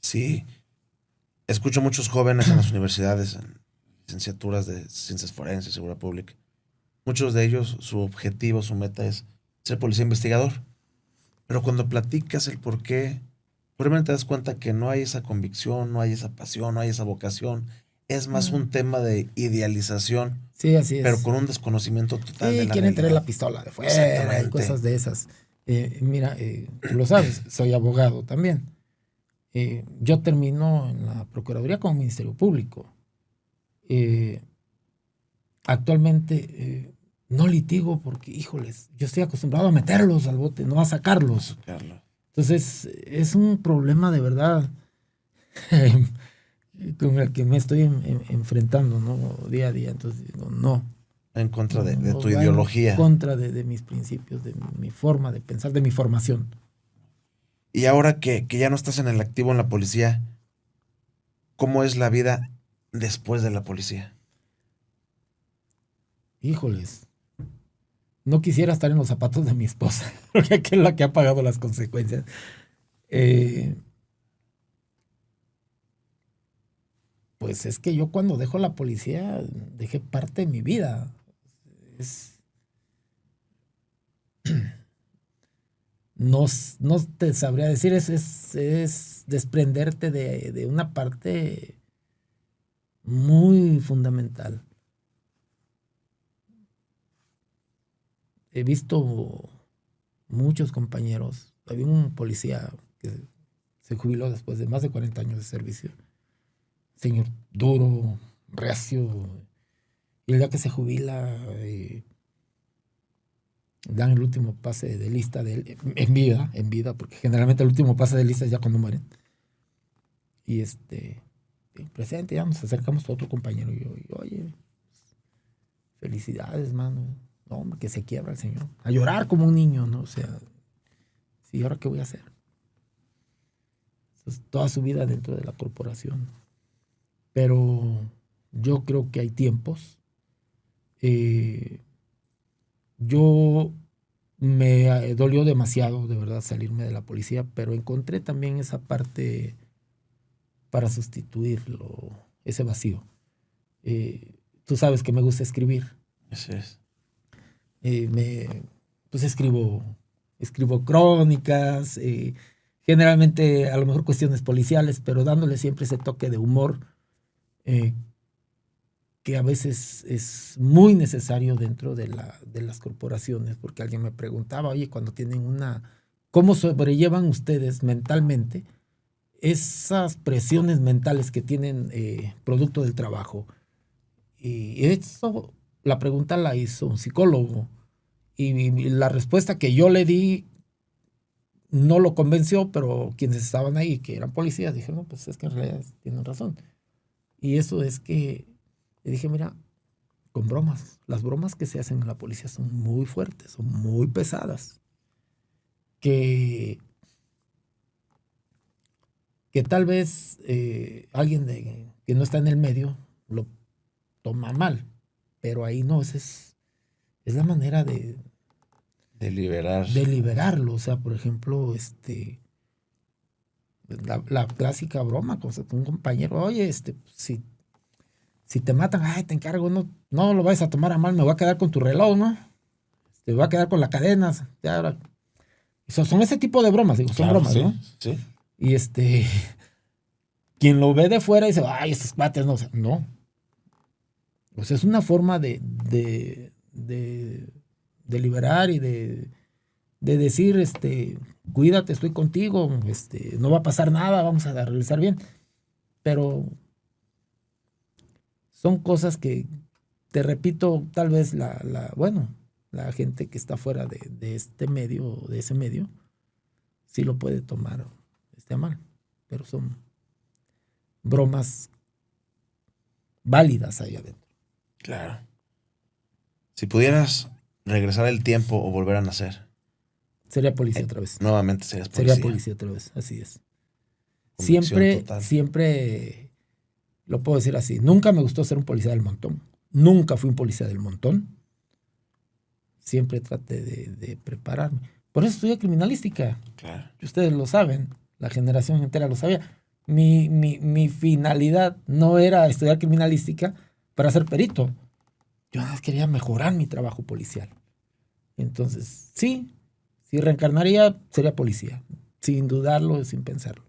Sí. Escucho muchos jóvenes en las universidades, en licenciaturas de ciencias forenses, seguridad pública. Muchos de ellos, su objetivo, su meta es ser policía investigador. Pero cuando platicas el por qué, probablemente te das cuenta que no hay esa convicción, no hay esa pasión, no hay esa vocación. Es más un tema de idealización, Sí, así es. pero con un desconocimiento total de Sí, la quieren tener realidad. la pistola de fuera Exactamente. y cosas de esas. Mira, tú lo sabes, soy abogado también. Yo termino en la Procuraduría como Ministerio Público. Actualmente no litigo porque, híjoles, yo estoy acostumbrado a meterlos al bote, no a sacarlos. Entonces, es un problema de verdad con el que me estoy enfrentando, ¿no? Día a día. Entonces digo, no. En contra de tu va ideología. En contra de mis principios, de mi forma de pensar, de mi formación. Y ahora que ya no estás en el activo en la policía, ¿cómo es la vida después de la policía? Híjoles. No quisiera estar en los zapatos de mi esposa, porque es la que ha pagado las consecuencias. Pues es que yo cuando dejo la policía, dejé parte de mi vida. No te sabría decir, es desprenderte de una parte muy fundamental. He visto muchos compañeros. Había un policía que se jubiló después de más de 40 años de servicio. Señor duro, reacio. Y el día que se jubila, dan el último pase de lista de él, en vida, porque generalmente el último pase de lista es ya cuando mueren. Y presente, ya nos acercamos a otro compañero y yo, oye, felicidades, mano. No, hombre, que se quiebra el señor. A llorar como un niño, ¿no? O sea, sí, ¿ahora qué voy a hacer? Entonces, toda su vida dentro de la corporación. Pero yo creo que hay tiempos. Yo me dolió demasiado, de verdad, salirme de la policía, pero encontré también esa parte para sustituirlo, ese vacío. Tú sabes que me gusta escribir. Así es. Pues escribo crónicas, generalmente a lo mejor cuestiones policiales, pero dándole siempre ese toque de humor que a veces es muy necesario dentro de las corporaciones, porque alguien me preguntaba, oye, cuando tienen ¿cómo sobrellevan ustedes mentalmente esas presiones mentales que tienen producto del trabajo? Y eso, la pregunta la hizo un psicólogo, y la respuesta que yo le di no lo convenció, pero quienes estaban ahí, que eran policías, dijeron, no, pues es que en realidad tienen razón. Y eso es que le dije, mira, con bromas, las bromas que se hacen en la policía son muy fuertes, son muy pesadas, que tal vez alguien que no está en el medio lo toma mal, pero ahí no, es la manera de liberarlo. O sea, por ejemplo, la clásica broma con un compañero, oye, si te matan, ay, te encargo, no lo vayas a tomar a mal, me voy a quedar con tu reloj, ¿no? Te voy a quedar con las cadenas. Son ese tipo de bromas, digo, son bromas, sí, ¿no? Sí. Y quien lo ve de fuera dice, ay, estos cuates, no, o sea, no. O sea, es una forma de liberar y de decir, cuídate, estoy contigo, no va a pasar nada, vamos a regresar bien. Pero son cosas que, te repito, tal vez la gente que está fuera de este medio, de ese medio, sí lo puede tomar a mal. Pero son bromas válidas ahí adentro. Claro. Si pudieras regresar el tiempo o volver a nacer, Sería policía otra vez. nuevamente serías policía. Sería policía otra vez, así es. Siempre, lo puedo decir así, nunca me gustó ser un policía del montón. Nunca fui un policía del montón. Siempre traté de prepararme. Por eso estudié criminalística. Claro. Ustedes lo saben, la generación entera lo sabía. Mi finalidad no era estudiar criminalística para ser perito. Yo nada más quería mejorar mi trabajo policial. Entonces, sí, si reencarnaría, sería policía. Sin dudarlo, sin pensarlo.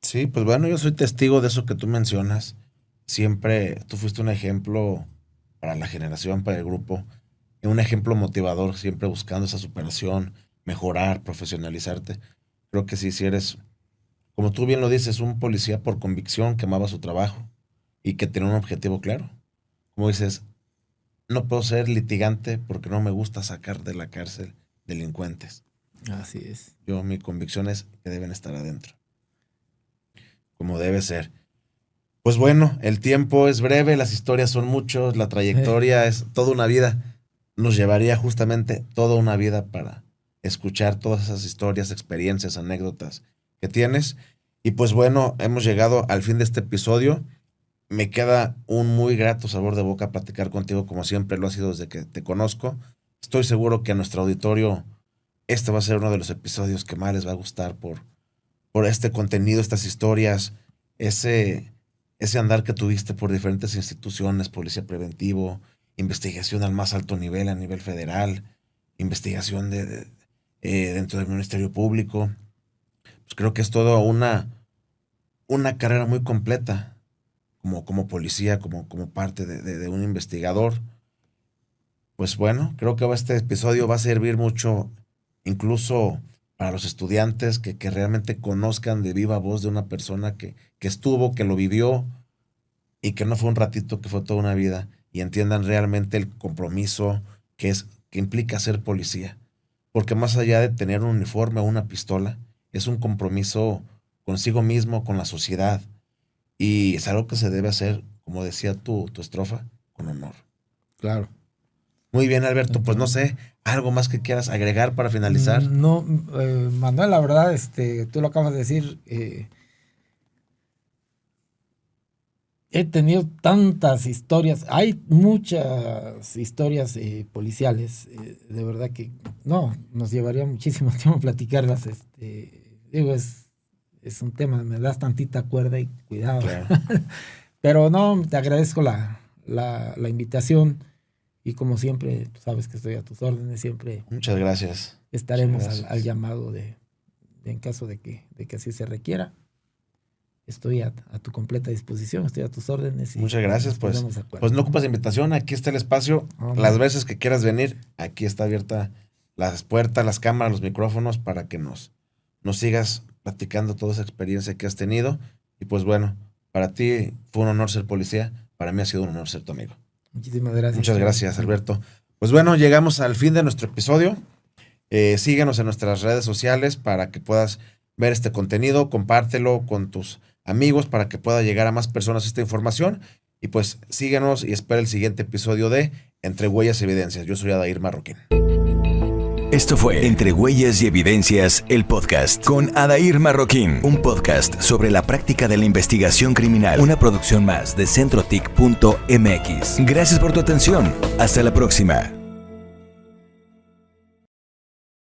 Sí, pues bueno, yo soy testigo de eso que tú mencionas. Siempre tú fuiste un ejemplo para la generación, para el grupo, y un ejemplo motivador, siempre buscando esa superación, mejorar, profesionalizarte. Creo que sí, si eres, como tú bien lo dices, un policía por convicción que amaba su trabajo y que tenía un objetivo claro. Como dices, no puedo ser litigante porque no me gusta sacar de la cárcel delincuentes. Así es. Mi convicción es que deben estar adentro. Como debe ser. Pues bueno, el tiempo es breve, las historias son muchos, la trayectoria es toda una vida. Nos llevaría justamente toda una vida para escuchar todas esas historias, experiencias, anécdotas que tienes. Y pues bueno, hemos llegado al fin de este episodio. Me queda un muy grato sabor de boca platicar contigo, como siempre lo ha sido desde que te conozco. Estoy seguro que a nuestro auditorio este va a ser uno de los episodios que más les va a gustar por este contenido, estas historias, ese andar que tuviste por diferentes instituciones, policía preventivo, investigación al más alto nivel, a nivel federal, investigación dentro del Ministerio Público. Pues creo que es toda una carrera muy completa como policía, como parte de un investigador. Pues bueno, creo que este episodio va a servir mucho, incluso para los estudiantes que realmente conozcan de viva voz de una persona que estuvo, que lo vivió y que no fue un ratito, que fue toda una vida, y entiendan realmente el compromiso que implica ser policía. Porque más allá de tener un uniforme o una pistola, es un compromiso consigo mismo, con la sociedad, y es algo que se debe hacer, como decía tu estrofa, con honor. Claro. Muy bien, Alberto, pues no sé, ¿algo más que quieras agregar para finalizar? No, Manuel, la verdad, tú lo acabas de decir, he tenido tantas historias, hay muchas historias policiales, de verdad que nos llevaría muchísimo tiempo platicarlas, digo, es un tema, me das tantita cuerda y cuidado. Claro. Pero no, te agradezco la invitación. Y como siempre, tú sabes que estoy a tus órdenes, siempre. Muchas gracias. Estaremos al llamado en caso de que así se requiera. Estoy a tu completa disposición, estoy a tus órdenes. Muchas gracias, pues no ocupas invitación, aquí está el espacio. Las veces que quieras venir, aquí está abierta las puertas, las cámaras, los micrófonos para que nos sigas platicando toda esa experiencia que has tenido. Y pues bueno, para ti fue un honor ser policía, para mí ha sido un honor ser tu amigo. Muchísimas gracias. Muchas gracias, Alberto. Pues bueno, llegamos al fin de nuestro episodio. Síguenos en nuestras redes sociales para que puedas ver este contenido. Compártelo con tus amigos para que pueda llegar a más personas esta información. Y pues síguenos y espera el siguiente episodio de Entre Huellas y Evidencias. Yo soy Adair Marroquín. Esto fue Entre Huellas y Evidencias, el podcast, con Adair Marroquín, un podcast sobre la práctica de la investigación criminal, una producción más de centrotic.mx. Gracias por tu atención. Hasta la próxima.